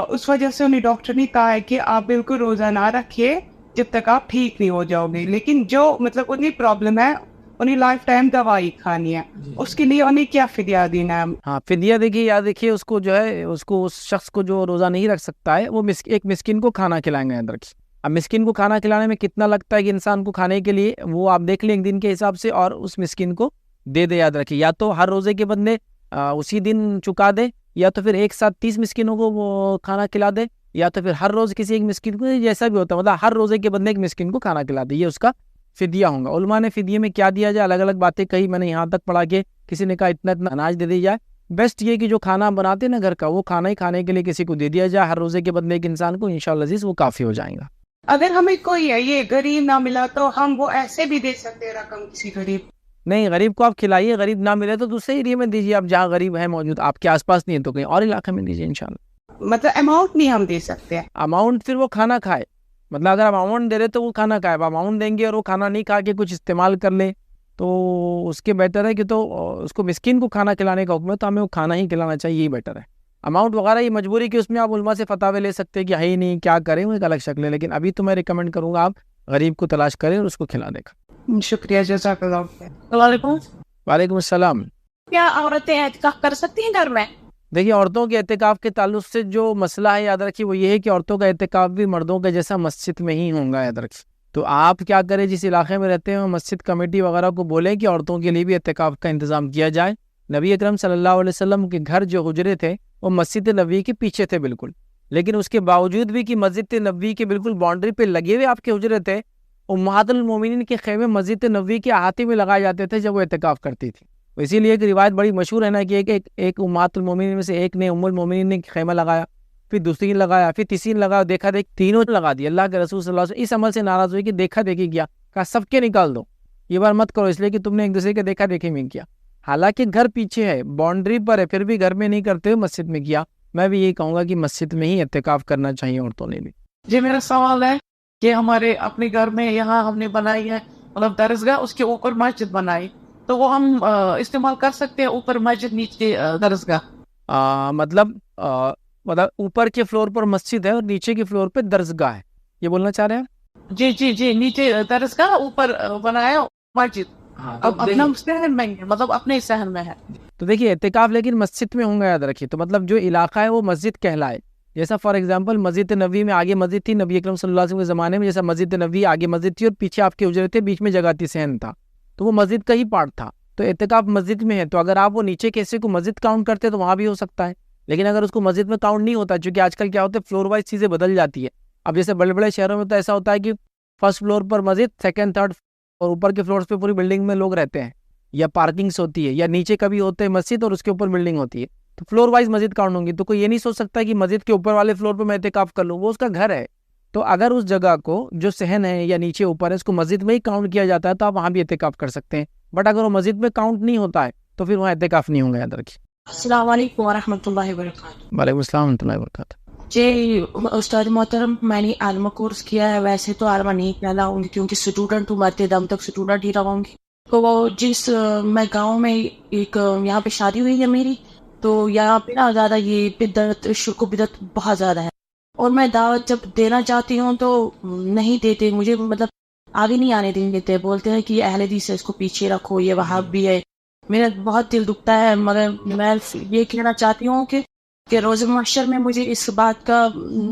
اس وجہ سے انہیں ڈاکٹر نے کہا ہے کہ آپ بالکل روزہ نہ رکھیے جب تک آپ ٹھیک نہیں ہو جاؤ گے. لیکن جو مطلب انہیں پرابلم ہے، انہیں لائف ٹائم دوائی کھانی ہے، اس کے لیے انہیں کیا فدیہ دینا ہے؟ ہاں فدیہ دیکھیے، یاد رکھیے اس کو جو ہے اس شخص کو جو روزہ نہیں رکھ سکتا ہے وہ ایک مسکین کو کھانا کھلائیں گے. یاد رکھیے اب مسکین کو کھانا کھلانے میں کتنا لگتا ہے کہ انسان کو کھانے کے لیے وہ آپ دیکھ لیں ایک دن کے حساب سے، اور اس مسکین کو دے دے. یاد رکھیے یا تو ہر روزے کے بدلے اسی دن چکا دے، یا تو پھر ایک ساتھ 30 مسکینوں کو وہ کھانا کھلا دے، یا تو پھر ہر روز کسی ایک مسکین کو، جیسا بھی ہوتا ہے مطلب ہر روزے کے بدلے ایک مسکین کو کھانا کھلا دے، یہ اس کا فدیہ ہوگا. علماء نے فدیے میں کیا دیا جائے الگ الگ باتیں کہی. میں نے یہاں تک پڑھا کہ کسی نے کہا اتنا اتنا اناج دے دیا جائے. بیسٹ یہ کہ جو کھانا بناتے ہیں نا گھر کا وہ کھانا ہی کھانے کے لیے کسی کو دے دیا جائے ہر روزے کے بدلے ایک انسان کو, انشاءاللہ عزیز وہ کافی ہو جائیں گا. اگر ہمیں کوئی یہ غریب نہ ملا تو ہم وہ ایسے بھی دے سکتے ہیں رقم کسی غریب. نہیں, غریب کو آپ کھلائیے, غریب نہ ملے تو دوسرے ایریے میں دیجیے, آپ جہاں غریب ہے موجود, آپ کے آس پاس نہیں ہے تو کہیں اور علاقے میں دیجیے انشاءاللہ. مطلب اماؤنٹ نہیں ہم دے سکتے ہیں. اماؤنٹ پھر وہ کھانا کھائے, مطلب اگر آپ اماؤنٹ دے رہے تو وہ کھانا کھائے. اب اماؤنٹ دیں گے اور وہ کھانا نہیں کھا کے کچھ استعمال کر لے تو اس کے بہتر ہے کہ تو اس کو مسکین کو کھانا کھلانے کا حکم ہے, تو ہمیں وہ کھانا ہی کھلانا چاہیے, یہی بیٹر ہے. اماؤنٹ وغیرہ یہ مجبوری کہ اس میں آپ علماء سے فتاوے لے سکتے ہیں کہ ہے ہی نہیں کیا کریں, وہ ایک الگ شکل ہے, لیکن ابھی تو میں ریکمینڈ کروں گا آپ غریب کو تلاش کریں اور اس کو کھلا دے گا. شکریہ, جزاک اللہ. السلام علیکم. وعلیکم السلام. کیا عورتیں اعتکاف کر سکتی ہیں گھر میں؟ دیکھیے, عورتوں کے اعتکاف کے تعلق سے جو مسئلہ ہے یاد رکھیے وہ یہ ہے کہ عورتوں کا اعتکاف بھی مردوں کے جیسا مسجد میں ہی ہوگا, یاد رکھیے. تو آپ کیا کریں, جس علاقے میں رہتے ہیں مسجد کمیٹی وغیرہ کو بولیں کہ عورتوں کے لیے بھی اعتکاف کا انتظام کیا جائے. نبی اکرم صلی اللہ علیہ وسلم کے گھر جو حجرے تھے وہ مسجد نبوی کے پیچھے تھے بالکل, لیکن اس کے باوجود بھی کہ مسجد نبوی کے بالکل باؤنڈری پہ لگے ہوئے آپ کے حجرے تھے, امہات المومنین کے خیمے مسجد نبوی کے احاطے میں لگائے جاتے تھے جب وہ اعتکاف کرتی تھی. اسی لیے ایک روایت بڑی مشہور ہے نا کہ ایک امہات المومنین میں سے ایک نے ام المومنین نے خیمہ لگایا, پھر دوسری نے لگایا, پھر تیسری نے لگایا, دیکھا دیکھ تینوں لگا دی. اللہ کے رسول صلی اللہ علیہ وسلم اس عمل سے ناراض ہوئی کہ دیکھا دیکھی کیا, کہا سب کے نکال دو, یہ بار مت کرو اس لیے کہ تم نے ایک دوسرے کے دیکھا دیکھی میں کیا. حالانکہ گھر پیچھے ہے, باؤنڈری پر ہے, پھر بھی گھر میں نہیں کرتے ہوئے مسجد میں کیا. میں بھی یہی کہوں گا کہ مسجد میں ہی اعتکاف کرنا چاہیے عورتوں نے بھی. جی میرا سوال ہے کہ ہمارے اپنے گھر میں یہاں ہم نے بنائی ہے مطلب درسگاہ, اس کے اوپر مسجد بنائی, تو وہ ہم استعمال کر سکتے ہیں, اوپر مسجد نیچے درسگاہ؟ مطلب اوپر کے فلور پر مسجد ہے اور نیچے کے فلور پہ درسگاہ ہے, یہ بولنا چاہ رہے ہیں؟ جی جی جی, نیچے درسگاہ اوپر بنایا مسجد. اب اپنا صحن میں ہے, مطلب اپنے صحن میں ہے. تو دیکھیے اعتکاف لیکن مسجد میں ہوں گا, یاد رکھیے. تو مطلب جو علاقہ ہے وہ مسجد کہلائے. جیسا فار ایگزامپل مسجد نبوی میں آگے مسجد تھی نبی اکرم صلی اللہ علیہ وسلم کے زمانے میں, جیسا مسجد نبوی آگے مسجد تھی اور پیچھے آپ کے حجرے تھے, بیچ میں جگہ تھی, صحن تھا, تو وہ مسجد کا ہی پارٹ تھا. تو اعتکاف مسجد میں ہے, تو اگر آپ وہ نیچے کے حصے کو مسجد کاؤنٹ کرتے تو وہاں بھی ہو سکتا ہے, لیکن اگر اس کو مسجد میں کاؤنٹ نہیں ہوتا, چونکہ آج کل کیا ہوتا ہے فلور وائز چیزیں بدل جاتی ہے. اب جیسے بڑے بڑے شہروں میں تو ایسا ہوتا ہے کہ فرسٹ فلور پر مسجد, سیکنڈ تھرڈ اور اوپر کے فلورز پہ پوری بلڈنگ میں لوگ رہتے ہیں, یا پارکنگس ہوتی ہے, یا نیچے کبھی ہوتے ہیں مسجد اور اس کے اوپر بلڈنگ ہوتی ہے, تو فلور وائز مسجد کاؤنٹ ہوں گی. تو کوئی یہ نہیں سوچ سکتا کہ مسجد کے اوپر والے فلور پہ میں اعتکاف کر لوں, وہ اس کا گھر ہے. تو اگر اس جگہ کو جو صحن ہے یا نیچے اوپر ہے اس کو مسجد میں ہی کاؤنٹ کیا جاتا ہے تو آپ وہاں بھی اعتکاف کر سکتے ہیں. بٹ اگر وہ مسجد میں کاؤنٹ نہیں ہوتا ہے تو پھر وہاں اعتکاف نہیں ہوگا, یاد رکھیے. السلام علیکم ورحمۃ اللہ وبرکاتہ. وعلیکم السلام ورحمۃ اللہ وبرکاتہ. جی استاد محترم, میں نے عالمہ کورس کیا ہے, ویسے تو عالمہ نہیں کہلاؤں گی کیونکہ اسٹوڈنٹ ہوں, مرتے دم تک اسٹوڈنٹ ہی رہوں گی. تو وہ جس میں گاؤں میں ایک یہاں پہ شادی ہوئی ہے میری, تو یہاں پہ نا زیادہ یہ بدعت شرک و بدعت بہت زیادہ ہے, اور میں دعوت جب دینا چاہتی ہوں تو نہیں دیتے مجھے, مطلب آگے نہیں آنے دیں دیتے, بولتے ہیں کہ اہل حدیث ہے اس کو پیچھے رکھو, یہ وہاں بھی ہے. میرا بہت دل دکھتا ہے, مگر میں یہ کہنا چاہتی ہوں کہ روز محشر میں مجھے اس بات کا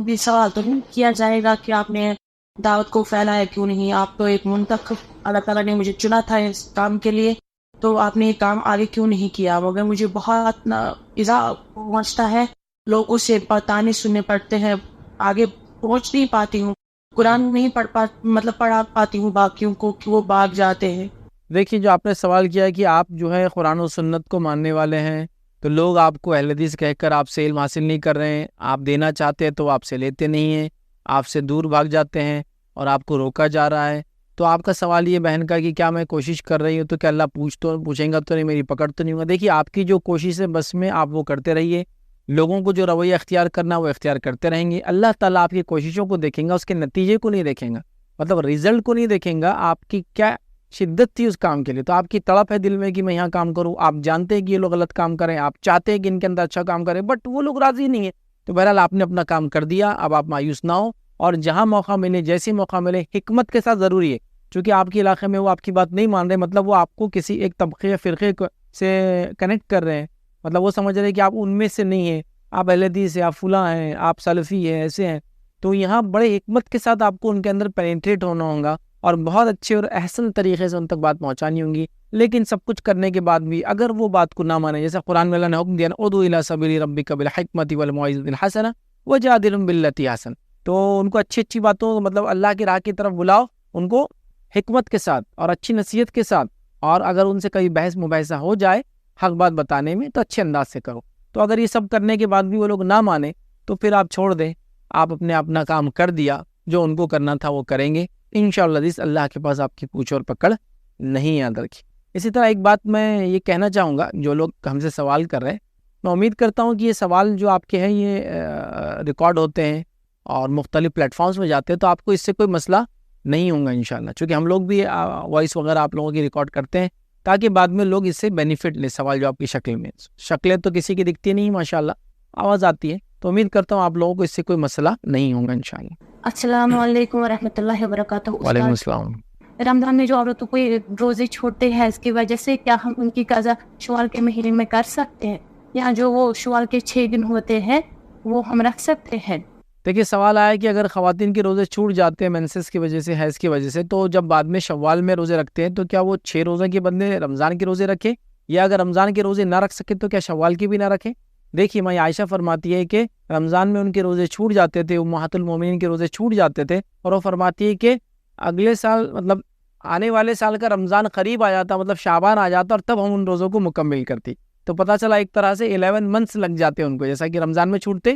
بھی سوال تو نہیں کیا جائے گا کہ آپ نے دعوت کو پھیلایا کیوں نہیں, آپ تو ایک منتخب, اللہ تعالیٰ نے مجھے چنا تھا اس کام کے لیے, تو آپ نے یہ کام آگے کیوں نہیں کیا. مگر مجھے بہت ایذا پہنچتا ہے, لوگوں سے تانے سننے پڑتے ہیں, آگے پہنچ نہیں پاتی ہوں, قرآن نہیں پڑھا پاتی ہوں باقیوں کو کہ وہ بھاگ جاتے ہیں. دیکھیے جو آپ نے سوال کیا ہے کہ آپ جو ہے قرآن و سنت کو ماننے والے ہیں, تو لوگ آپ کو اہل حدیث کہہ کر آپ سے علم حاصل نہیں کر رہے ہیں, آپ دینا چاہتے ہیں تو آپ سے لیتے نہیں ہیں, آپ سے دور بھاگ جاتے ہیں اور آپ کو روکا جا رہا ہے. تو آپ کا سوال یہ بہن کا کہ کیا میں کوشش کر رہی ہوں تو کیا اللہ پوچھیں گا تو نہیں, میری پکڑ تو نہیں ہوگا. دیکھیے آپ کی جو کوشش ہے بس میں آپ وہ کرتے رہیے, لوگوں کو جو رویہ اختیار کرنا وہ اختیار کرتے رہیں گے. اللہ تعالیٰ آپ کی کوششوں کو دیکھیں گا, اس کے نتیجے کو نہیں دیکھیں گا, مطلب رزلٹ کو نہیں دیکھیں گا, آپ کی کیا شدت تھی اس کام کے لیے. تو آپ کی تڑپ ہے دل میں کہ میں یہاں کام کروں, آپ جانتے ہیں کہ یہ لوگ غلط کام کریں, آپ چاہتے ہیں کہ ان کے اندر اچھا کام کریں, بٹ وہ لوگ راضی نہیں ہیں. تو بہرحال آپ نے اپنا کام کر دیا, اب آپ مایوس نہ ہو, اور جہاں موقع ملے, جیسے موقع ملے, حکمت کے ساتھ ضروری ہے, چونکہ آپ کے علاقے میں وہ آپ کی بات نہیں مان رہے, مطلب وہ آپ کو کسی ایک طبقے یا فرقے سے کنیکٹ کر رہے ہیں, مطلب وہ سمجھ رہے ہیں کہ آپ ان میں سے نہیں ہیں, آپ اہل حدیث ہیں, آپ فلاں ہیں, آپ سلفی ہیں, ایسے ہیں. تو یہاں بڑے حکمت کے ساتھ آپ کو ان کے اندر پینیٹریٹ ہونا ہوگا اور بہت اچھے اور احسن طریقے سے ان تک بات پہنچانی ہوں گی. لیکن سب کچھ کرنے کے بعد بھی اگر وہ بات کو نہ مانے, جیسا قرآن میں اللہ نے حکم دیا نا, ادعو الی سبیل ربک بالحکمۃ والموعظۃ الحسنہ وجادلہم باللتی احسن, تو ان کو اچھی اچھی باتوں, مطلب اللہ کی راہ کی طرف بلاؤ, ان کو حکمت کے ساتھ اور اچھی نصیحت کے ساتھ, اور اگر ان سے کبھی بحث مباحثہ ہو جائے, حق بات بتانے میں تو اچھے انداز سے کرو. تو اگر یہ سب کرنے کے بعد بھی وہ لوگ نہ مانے تو پھر آپ چھوڑ دیں. آپ اپنا کام کر دیا, جو ان کو کرنا تھا وہ کریں گے انشاءاللہ. اللہ کے پاس آپ کی پوچھ اور پکڑ نہیں یاد رکھی. اسی طرح ایک بات میں یہ کہنا چاہوں گا, جو لوگ ہم سے سوال کر رہے ہیں, میں امید کرتا ہوں کہ یہ سوال جو آپ کے ہیں یہ ریکارڈ ہوتے ہیں اور مختلف پلیٹ فارمز میں جاتے ہیں, تو آپ کو اس سے کوئی مسئلہ نہیں ہوگا انشاءاللہ. چونکہ ہم لوگ بھی وائس وغیرہ آپ لوگوں کی ریکارڈ کرتے ہیں تاکہ بعد میں لوگ اس سے بینیفٹ لیں. سوال جو آپ کی شکل میں, شکلیں تو کسی کی دکھتی نہیں ماشاءاللہ, آواز آتی ہے, تو امید کرتا ہوں آپ لوگوں کو اس سے کوئی مسئلہ نہیں ہوگا انشاءاللہ. السلام علیکم ورحمۃ اللہ وبرکاتہ. وعلیکم السلام. رمضان میں جو عورتوں کو روزے چھوڑتے ہیں, اس کی وجہ سے کیا ہم ان کی قضا شوال کے مہینے میں کر سکتے ہیں, یا جو وہ شوال کے 6 دن ہوتے ہیں وہ ہم رکھ سکتے ہیں؟ دیکھیے سوال آیا کہ اگر خواتین کے روزے چھوٹ جاتے ہیں مینسس کی وجہ سے, حیض کی وجہ سے, تو جب بعد میں شوال میں روزے رکھتے ہیں تو کیا وہ 6 روزے کے بدلے رمضان کے روزے رکھیں, یا اگر رمضان کے روزے نہ رکھ سکے تو کیا شوال کے بھی نہ رکھیں؟ دیکھیے ماں عائشہ فرماتی ہے کہ رمضان میں ان کے روزے چھوٹ جاتے تھے, امہات المومنین کے روزے چھوٹ جاتے تھے, اور وہ فرماتی ہے کہ اگلے سال مطلب آنے والے سال کا رمضان قریب آ جاتا, مطلب شعبان آ جاتا, اور تب ہم ان روزوں کو مکمل کرتی. تو پتہ چلا ایک طرح سے 11 منتھس لگ جاتے ان کو, جیسا کہ رمضان میں چھوٹتے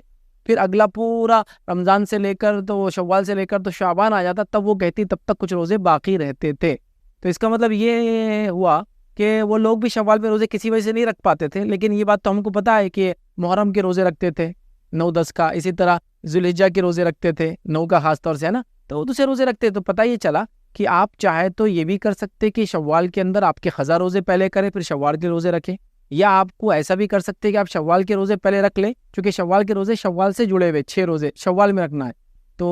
پھر اگلا پورا رمضان سے لے کر تو شوال سے لے کر تو شعبان آ جاتا, تب وہ کہتی تب تک کچھ روزے باقی رہتے تھے. تو اس کا مطلب یہ ہوا کہ وہ لوگ بھی شوال میں روزے کسی وجہ سے نہیں رکھ پاتے تھے, لیکن یہ بات تو ہم کو پتہ ہے کہ محرم کے روزے رکھتے تھے 9-10 کا, اسی طرح ذوالحجہ کے روزے رکھتے تھے 9 کا خاص طور سے, ہے نا, تو دوسرے روزے رکھتے. تو پتہ یہ چلا کہ آپ چاہے تو یہ بھی کر سکتے کہ شوال کے اندر آپ کے قضا روزے پہلے کریں پھر شوال کے روزے رکھیں, یا آپ کو ایسا بھی کر سکتے کہ آپ شوال کے روزے پہلے رکھ لیں, کیونکہ شوال کے روزے شوال سے جڑے ہوئے 6 روزے شوال میں رکھنا ہے تو,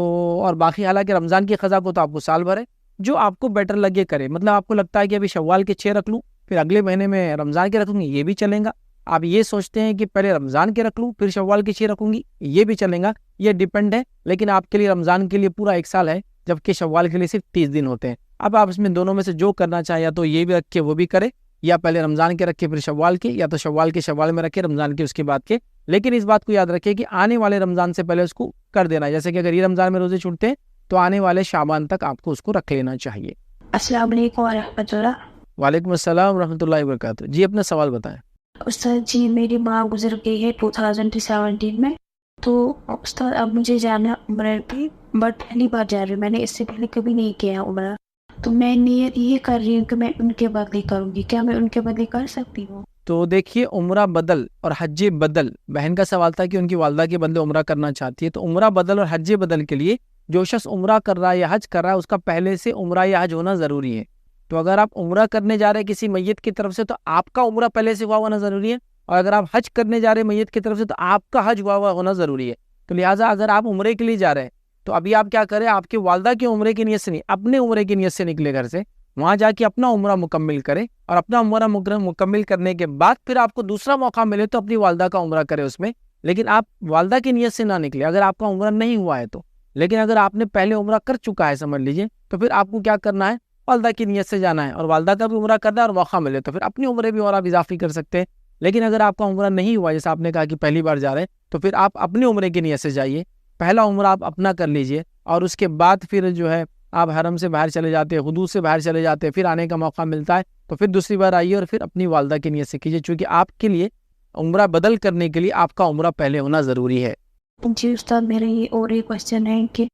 اور باقی حالانکہ رمضان کی قضا کو تو آپ کو سال بھر ہے, جو آپ کو بیٹر لگے کرے. مطلب آپ کو لگتا ہے کہ ابھی شوال کے 6 رکھ لوں پھر اگلے مہینے میں رمضان کے رکھوں گی, یہ بھی چلیں گا. آپ یہ سوچتے ہیں کہ پہلے رمضان کے رکھ لوں پھر شوال کے 6 رکھوں گی, یہ بھی چلیں گا. یہ ڈیپینڈ ہے, لیکن آپ کے لیے رمضان کے لیے پورا 1 سال ہے, جبکہ شوال کے لیے صرف 30 دن ہوتے ہیں. اب آپ اس میں دونوں میں سے جو کرنا چاہیں, یا تو یہ بھی رکھے وہ بھی کرے, یا پہلے رمضان کے رکھے پھر شوال کے, یا تو شوال کے شوال میں رکھے رمضان کے اس کے بعد کے. لیکن اس بات کو یاد رکھے کہ آنے والے رمضان سے پہلے اس کو کر دینا, جیسے کہ اگر یہ رمضان میں روزے چھوٹتے ہیں تو آنے والے شعبان تک آپ کو اس کو رکھ لینا چاہیے. السلام علیکم ورحمۃ اللہ. وعلیکم السلام ورحمۃ اللہ وبرکاتہ. جی اپنا سوال بتائیں. استاد جی میری ماں گزر گئی ہے 2017 میں, تو استاد اب مجھے جانا عمرہ پہ, بٹ پہلی بار جا رہی ہوں, میں نے اس سے پہلے کبھی نہیں کیا عمرہ, تو میں نیت یہ کر رہی ہوں کہ میں ان کے بدلے کروں گی, کیا میں ان کے بدلے کر سکتی ہوں؟ تو دیکھیے عمرہ بدل اور حج بدل, بہن کا سوال تھا کہ ان کی والدہ کے بدلے عمرہ کرنا چاہتی ہے, تو عمرہ بدل اور حج بدل کے لیے جو شخص عمرہ کر رہا ہے یا حج کر رہا ہے اس کا پہلے سے عمرہ یا حج ہونا ضروری ہے. تو اگر آپ عمرہ کرنے جا رہے ہیں کسی میت کی طرف سے تو آپ کا عمرہ پہلے سے ہوا ہونا ضروری ہے, اور اگر آپ حج کرنے جا رہے ہیں میت کی طرف سے تو آپ کا حج ہوا ہونا ضروری ہے. تو لہٰذا اگر آپ عمرے کے لیے جا رہے ہیں تو ابھی آپ کیا کریں, آپ کی والدہ کے عمرے کی نیت سے نہیں, اپنے عمرے کی نیت سے نکلے گھر سے, وہاں جا کے اپنا عمرہ مکمل کرے, اور اپنا عمرہ مکمل کرنے کے بعد پھر آپ کو دوسرا موقع ملے تو اپنی والدہ کا عمرہ کرے اس میں, لیکن آپ والدہ کی نیت سے نہ نکلے اگر آپ کا عمرہ نہیں ہوا ہے تو. لیکن اگر آپ نے پہلے عمرہ کر چکا ہے سمجھ لیجئے, تو پھر آپ کو کیا کرنا ہے, والدہ کی نیت سے جانا ہے, اور والدہ کا بھی عمرہ کرنا ہے, اور موقع ملے تو پھر اپنی عمرے بھی اور آپ اضافی کر سکتے ہیں. لیکن اگر آپ کا عمرہ نہیں ہوا, جیسے آپ نے کہا کہ پہلی بار جا رہے ہیں, تو پھر آپ اپنی عمرے کی نیت سے جائیے, پہلا عمرہ آپ اپنا کر لیجئے, اور اس کے بعد پھر جو ہے آپ حرم سے باہر چلے جاتے ہیں, حدود سے باہر چلے جاتے ہیں, پھر آنے کا موقع ملتا ہے تو پھر دوسری بار آئیے اور پھر اپنی والدہ کی نیت سے کیجیے, چونکہ آپ کے لیے عمرہ بدل کرنے کے لیے آپ کا عمرہ پہلے ہونا ضروری ہے. جی استاد میرا یہ اور ایک کوشچن ہے کہ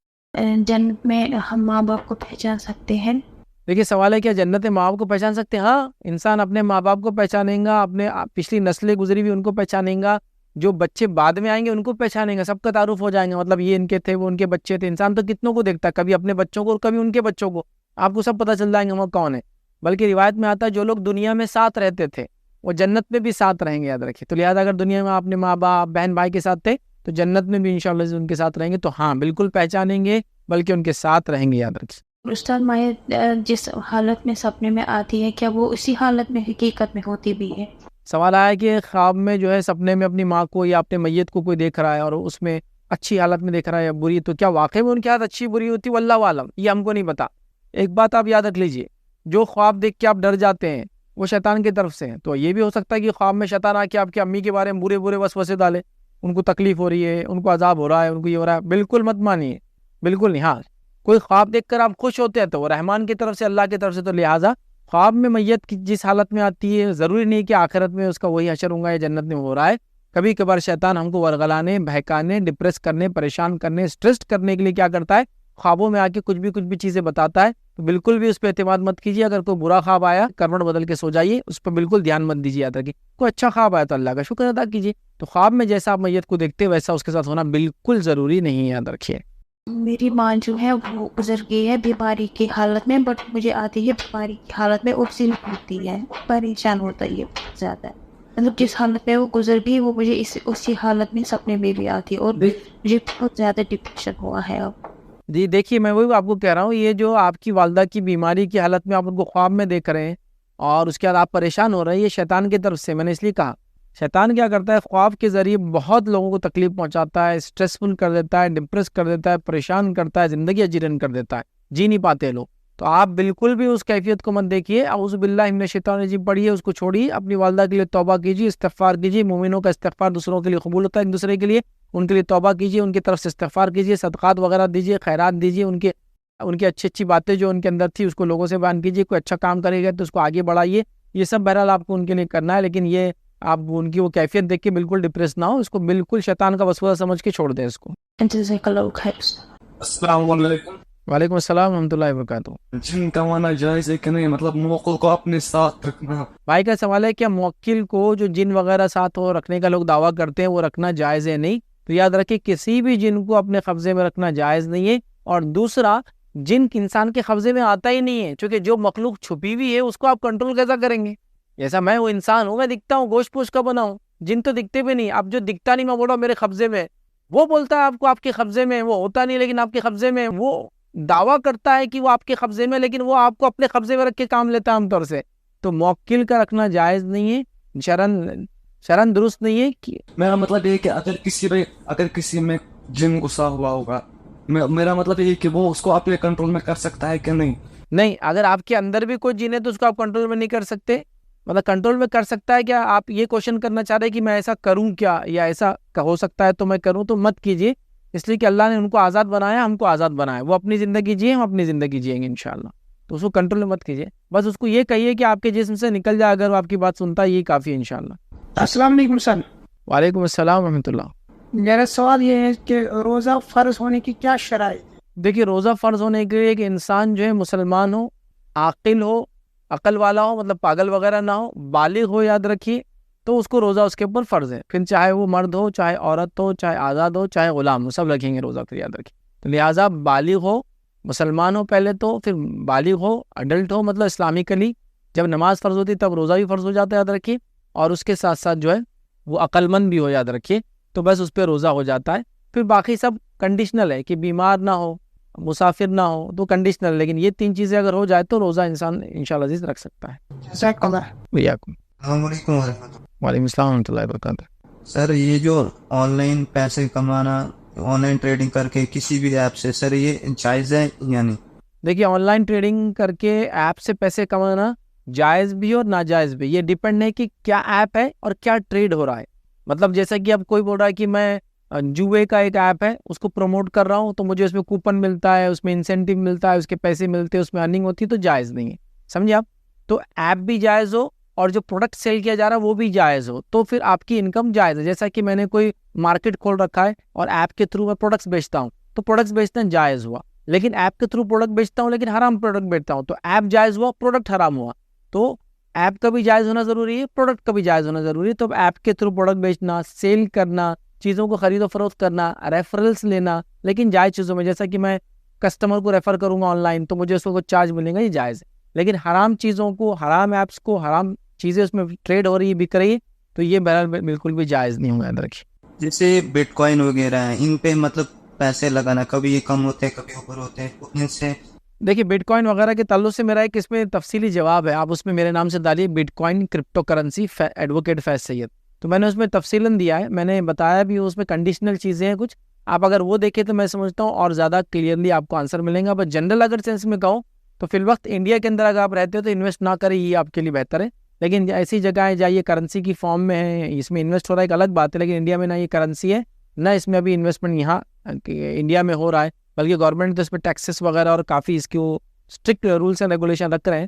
جنت میں ہم ماں باپ کو پہچان سکتے ہیں؟ دیکھیے سوال ہے کیا جنت میں ماں باپ کو پہچان سکتے ہیں؟ ہاں, انسان اپنے ماں باپ کو پہچانیں گا, اپنے پچھلی نسلیں گزری ہوئی ان کو پہچانیں گا, جو بچے بعد میں آئیں گے ان کو پہچانیں گا, سب کا تعارف ہو جائیں گا, مطلب یہ ان کے تھے وہ ان کے بچے تھے. انسان تو کتنوں کو دیکھتا ہے, کبھی اپنے بچوں کو اور کبھی ان کے بچوں کو, آپ کو سب پتہ چل جائیں گے وہ کون ہے. بلکہ روایت میں آتا ہے جو لوگ دنیا میں ساتھ رہتے تھے وہ جنت میں بھی ساتھ رہیں گے, یاد رکھیے. تو لہٰذا اگر دنیا میں اپنے ماں باپ بہن بھائی کے ساتھ تھے تو جنت میں بھی انشاءاللہ ان کے ساتھ رہیں گے, تو ہاں بالکل پہچانیں گے, بلکہ ان کے ساتھ رہیں گے, یاد رکھیے. استاد مائع جس حالت میں سپنے میں آتی ہے کیا وہ اسی حالت میں حقیقت میں ہوتی بھی ہے؟ سوال آیا کہ خواب میں جو ہے سپنے میں اپنی ماں کو یا اپنے میت کو کوئی دیکھ رہا ہے اور اس میں اچھی حالت میں دیکھ رہا ہے یا بری, تو کیا واقعی میں ان کی حالت اچھی بری ہوتی ہے؟ واللہ عالم, یہ ہم کو نہیں پتا. ایک بات آپ یاد رکھ لیجئے, جو خواب دیکھ کے آپ ڈر جاتے ہیں وہ شیطان کی طرف سے ہیں. تو یہ بھی ہو سکتا ہے کہ خواب میں شیطان آ کے آپ کی امی کے بارے میں برے برے وسوسے ڈالے, ان کو تکلیف ہو رہی ہے, ان کو عذاب ہو رہا ہے, ان کو یہ ہو رہا ہے. بالکل مت مانیے, بالکل نہیں. ہاں کوئی خواب دیکھ کر آپ خوش ہوتے ہیں تو وہ رحمان کی طرف سے, اللہ کی طرف سے, تو لہٰذا خواب میں میت کی جس حالت میں آتی ہے ضروری نہیں کہ آخرت میں اس کا وہی حشر ہوگا یا جنت میں ہو رہا ہے. کبھی کبھار شیطان ہم کو ورغلانے، بہکانے، ڈپریس کرنے، پریشان کرنے، اسٹریس کرنے کے لیے کیا کرتا ہے، خوابوں میں آ کے کچھ بھی چیزیں بتاتا ہے. تو بالکل بھی اس پہ اعتماد مت کیجیے. اگر کوئی برا خواب آیا کروٹ بدل کے سو جائیے، اس پہ بالکل دھیان مت دیجیے. یاد رکھیے کوئی اچھا خواب آیا تو اللہ کا شکر ادا کیجیے. تو خواب میں جیسا آپ میت کو دیکھتے ویسا اس کے ساتھ ہونا بالکل ضروری نہیں ہے. یاد رکھیے. میری ماں جو ہے وہ گزر گئی ہے بیماری کی حالت میں، بٹ مجھے آتی ہے بیماری کی حالت میں اکسیل ہوتی ہے، پریشان ہوتا ہے یہ بہت زیادہ. مطلب جس حالت میں وہ گزر گئی وہ مجھے اسی حالت میں سپنے میں بھی آتی ہے، اور مجھے بہت زیادہ ڈپریشن ہوا ہے اب. جی دیکھیے میں وہی آپ کو کہہ رہا ہوں، یہ جو آپ کی والدہ کی بیماری کی حالت میں آپ ان کو خواب میں دیکھ رہے ہیں اور اس کے بعد آپ پریشان ہو رہے ہیں، یہ شیطان کی طرف سے. میں نے اس لیے کہا شیطان کیا کرتا ہے، خواب کے ذریعے بہت لوگوں کو تکلیف پہنچاتا ہے، اسٹریسفل کر دیتا ہے، ڈپریس کر دیتا ہے، پریشان کرتا ہے، زندگی اجیرن کر دیتا ہے، جی نہیں پاتے لوگ. تو آپ بالکل بھی اس کیفیت کو مت دیکھیے. اعوذ باللہ من الشیطان الرجیم پڑھیے، اس کو چھوڑیے، اپنی والدہ کے لیے توبہ کیجیے، استغفار کیجیے. مومنوں کا استغفار دوسروں کے لیے قبول ہوتا ہے، ایک دوسرے کے لیے. ان کے لیے توبہ کیجیے، ان کی طرف سے استغفار کیجیے، صدقات وغیرہ دیجیے، خیرات دیجیے. ان کی اچھی باتیں جو ان کے اندر تھی اس کو لوگوں سے بیان کیجیے. کوئی اچھا کام کرے گا تو اس کو آگے بڑھائیے. یہ سب بہرحال آپ کو ان کے لیے کرنا ہے، لیکن یہ آپ ان کی وہ کیفیت دیکھ کے بالکل ڈپریس نہ ہو. اس کو بالکل شیطان کا وسوسہ سمجھ کے چھوڑ دیں اس کو. السلام علیکم. وعلیکم السلام ورحمۃ اللہ وبرکاتہ. جن کا مانا جائز ہے کہ نہیں، مطلب موکل کو اپنے ساتھ رکھنا. بھائی کا سوال ہے کیا موکل کو جو جن وغیرہ ساتھ ہو رکھنے کا لوگ دعویٰ کرتے ہیں وہ رکھنا جائز ہے؟ نہیں. تو یاد رکھیں کسی بھی جن کو اپنے قبضے میں رکھنا جائز نہیں ہے. اور دوسرا جن انسان کے قبضے میں آتا ہی نہیں ہے، چونکہ جو مخلوق چھپی ہوئی ہے اس کو آپ کنٹرول کیسا کریں گے؟ جیسا میں وہ انسان ہوں، میں دکھتا ہوں، گوشت پوش کا بنا ہوں، جن تو دکھتے بھی نہیں. اب جو دکھتا نہیں میں بول رہا ہوں میرے قبضے میں، وہ بولتا ہے آپ کو آپ کے قبضے میں، وہ ہوتا نہیں لیکن آپ کے قبضے میں. وہ دعویٰ کرتا ہے کہ وہ آپ کے قبضے میں، لیکن وہ آپ کو اپنے قبضے میں رکھ کے کام لیتا ہے عام طور سے. تو موکل کا رکھنا جائز نہیں ہے، شرن درست نہیں ہے. میرا مطلب یہ ہے کہ اگر کسی میں جن غصہ ہوا ہوگا، میرا مطلب یہ ہے کہ وہ اس کو اپنے کنٹرول میں کر سکتا ہے کہ نہیں. نہیں، اگر آپ کے اندر بھی کوئی جن ہے تو اس کو آپ کنٹرول میں نہیں کر سکتے. مطلب کنٹرول میں کر سکتا ہے کیا؟ آپ یہ کوشچن کرنا چاہ رہے کہ میں ایسا کروں کیا، یا ایسا ہو سکتا ہے تو میں کروں؟ تو مت کیجیے، اس لیے کہ اللہ نے ان کو آزاد بنایا، ہم کو آزاد بنایا. وہ اپنی زندگی جیے، ہم اپنی زندگی جیئیں گے انشاءاللہ. تو اس کو کنٹرول میں مت کیجیے، بس اس کو یہ کہیے کہ آپ کے جسم سے نکل جائے. اگر وہ آپ کی بات سنتا ہے یہی کافی ہے انشاءاللہ. السلام علیکم سر. وعلیکم السلام ورحمۃ اللہ. میرا سوال یہ ہے کہ روزہ فرض ہونے کی کیا شرائط؟ دیکھیے روزہ فرض ہونے کے لیے کہ انسان جو ہے مسلمان ہو، عاقل ہو، عقل والا ہو، مطلب پاگل وغیرہ نہ ہو، بالغ ہو، یاد رکھیے، تو اس کو روزہ اس کے اوپر فرض ہے. پھر چاہے وہ مرد ہو، چاہے عورت ہو، چاہے آزاد ہو، چاہے غلام ہو، سب رکھیں گے روزہ. پھر یاد رکھیے تو لہٰذا بالغ ہو، مسلمان ہو پہلے تو، پھر بالغ ہو، اڈلٹ ہو، مطلب اسلامکلی جب نماز فرض ہوتی تب روزہ بھی فرض ہو جاتا ہے، یاد رکھیے. اور اس کے ساتھ ساتھ جو ہے وہ عقل مند بھی ہو، یاد رکھیے. تو بس اس پہ روزہ ہو جاتا ہے. پھر باقی سب کنڈیشنل ہے کہ بیمار نہ ہو، مسافر نہ ہو، تو کنڈیشنل. لیکن یہ تین چیزیں اگر ہو جائے تو روزہ انسان انشاءاللہ عزیز رکھ سکتا ہے. جزاک اللہ. السلام علیکم ورحمۃ اللہ. وعلیکم السلام ورحمۃ اللہ وبرکاتہ. سر یہ جو آن لائن پیسے کمانا، آن لائن ٹریڈنگ کر کے کسی بھی ایپ سے، سر یہ جائز ہے یا نہیں؟ دیکھیے آن لائن ٹریڈنگ کر کے ایپ سے پیسے کمانا جائز بھی اور ناجائز بھی. یہ ڈیپینڈ ہے کہ کیا ایپ ہے اور کیا ٹریڈ ہو رہا ہے. مطلب جیسا کہ اب کوئی بول رہا ہے کہ میں جوئے کا ایک ایپ ہے اس کو پروموٹ کر رہا ہوں تو مجھے اس میں کوپن ملتا ہے، اس میں انسینٹیو ملتا ہے، اس کے پیسے ملتے ہیں، اس میں ارننگ ہوتی ہے، تو جائز نہیں ہے. سمجھے آپ؟ تو ایپ بھی جائز ہو اور جو پروڈکٹ سیل کیا جا رہا ہے وہ بھی جائز ہو تو پھر آپ کی انکم جائز ہے. جیسا کہ میں نے کوئی مارکیٹ کھول رکھا ہے اور ایپ کے تھرو میں پروڈکٹس بیچتا ہوں تو پروڈکٹس بیچنا جائز ہوا. لیکن ایپ کے تھرو پروڈکٹ بیچتا ہوں لیکن حرام پروڈکٹ بیچتا ہوں تو ایپ جائز ہوا، پروڈکٹ حرام ہوا. تو ایپ کا بھی جائز ہونا ضروری ہے، پروڈکٹ کا بھی جائز ہونا ضروری ہے. تو ایپ کے تھرو پروڈکٹ بیچنا، سیل کرنا، چیزوں کو خرید و فروخت کرنا، ریفرلس لینا، لیکن جائز چیزوں میں، جیسا کہ میں کسٹمر کو ریفر کروں گا آن لائن تو مجھے اس کو چارج ملے گا، یہ جائز ہے. لیکن حرام چیزوں کو، حرام ایپس کو، حرام چیزیں اس میں ٹریڈ ہو رہی ہے، بک رہی ہے، تو یہ بہرحال بالکل بھی جائز نہیں ہوگا. یاد رکھیے جیسے بٹ کوائن وغیرہ ہیں، ان پہ مطلب پیسے لگانا، کبھی یہ کم ہوتے ہیں کبھی اوپر ہوتے ہیں، ان سے دیکھیے بٹ کوائن وغیرہ کے تعلق سے میرا ایک اس میں تفصیلی جواب ہے، آپ اس میں میرے نام سے ڈالیے bitcoin crypto currency advocate Faiz Syed. تو میں نے اس میں تفصیلاً دیا ہے، میں نے بتایا بھی اس میں کنڈیشنل چیزیں ہیں کچھ. آپ اگر وہ دیکھیں تو میں سمجھتا ہوں اور زیادہ کلیئرلی آپ کو آنسر ملیں گا. بس جنرل اگر سینس میں کہوں تو فی الوقت انڈیا کے اندر اگر آپ رہتے ہو تو انویسٹ نہ کریں، یہ آپ کے لیے بہتر ہے. لیکن ایسی جگہیں جائیے کرنسی کی فارم میں ہے، اس میں انویسٹ ہو رہا ہے، ایک الگ بات ہے. لیکن انڈیا میں نہ یہ کرنسی ہے، نہ اس میں ابھی انویسٹمنٹ یہاں انڈیا میں ہو رہا ہے، بلکہ گورنمنٹ تو اس پہ ٹیکسز وغیرہ اور کافی اس کی وہ اسٹرکٹ رولس اینڈ ریگولیشن رکھ رہے ہیں.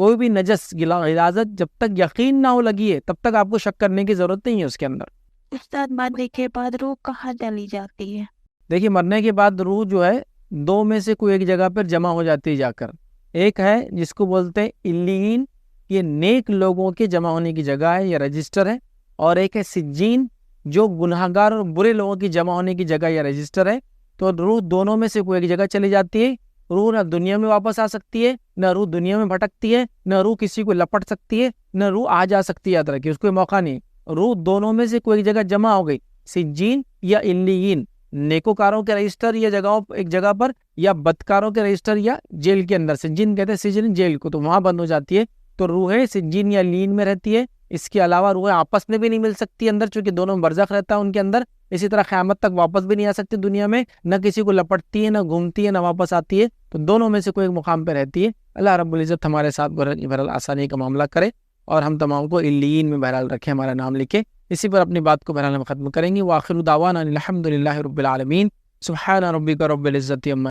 کوئی بھی نجس غلاظت جب تک یقین نہ ہو لگی ہے تب تک آپ کو شک کرنے کی ضرورت نہیں ہے اس کے اندر. استاد مرنے کے بعد روح کہاں چلی جاتی ہے؟ دیکھیے مرنے کے بعد روح جو ہے دو میں سے کوئی ایک جگہ پر جمع ہو جاتی ہے جا کر. ایک ہے جس کو بولتے ہیں علیین، یہ نیک لوگوں کے جمع ہونے کی جگہ ہے یا رجسٹر ہے. اور ایک ہے سجین جو گناہگار اور برے لوگوں کی جمع ہونے کی جگہ یا رجسٹر ہے. تو روح دونوں میں سے کوئی ایک جگہ چلی جاتی ہے. روح نہ دنیا میں واپس آ سکتی ہے، نہ روح دنیا میں بھٹکتی ہے، نہ روح کسی کو لپٹ سکتی ہے، نہ روح آ جا سکتی ہے. یاد رکھیے اس کو موقع نہیں. روح دونوں میں سے کوئی ایک جگہ جمع ہو گئی، سجین یا علیین، نیکوکاروں کے رجسٹر یا جگہوں ایک جگہ پر، یا بدکاروں کے رجسٹر یا جیل کے اندر. سجین کہتے ہیں سجن جیل کو، تو وہاں بند ہو جاتی ہے. تو روحیں سجین یا علیین میں رہتی ہے. اس کے علاوہ روحیں آپس میں بھی نہیں مل سکتی اندر، چونکہ دونوں میں برزخ رہتا ہے ان کے اندر. اسی طرح قیامت تک واپس بھی نہیں آ سکتی دنیا میں، نہ کسی کو لپٹتی ہے، نہ گھومتی ہے، نہ واپس آتی ہے. تو دونوں میں سے کوئی ایک مقام پہ رہتی ہے. اللہ رب العزت ہمارے ساتھ بہرحال آسانی کا معاملہ کرے اور ہم تمام کو علیین میں بہرحال رکھے، ہمارا نام لکھے. اسی پر اپنی بات کو بہرحال ہم ختم کریں گے. وآخر دعوانا الحمد للہ رب العالمین. سبحان ربک رب العزت عما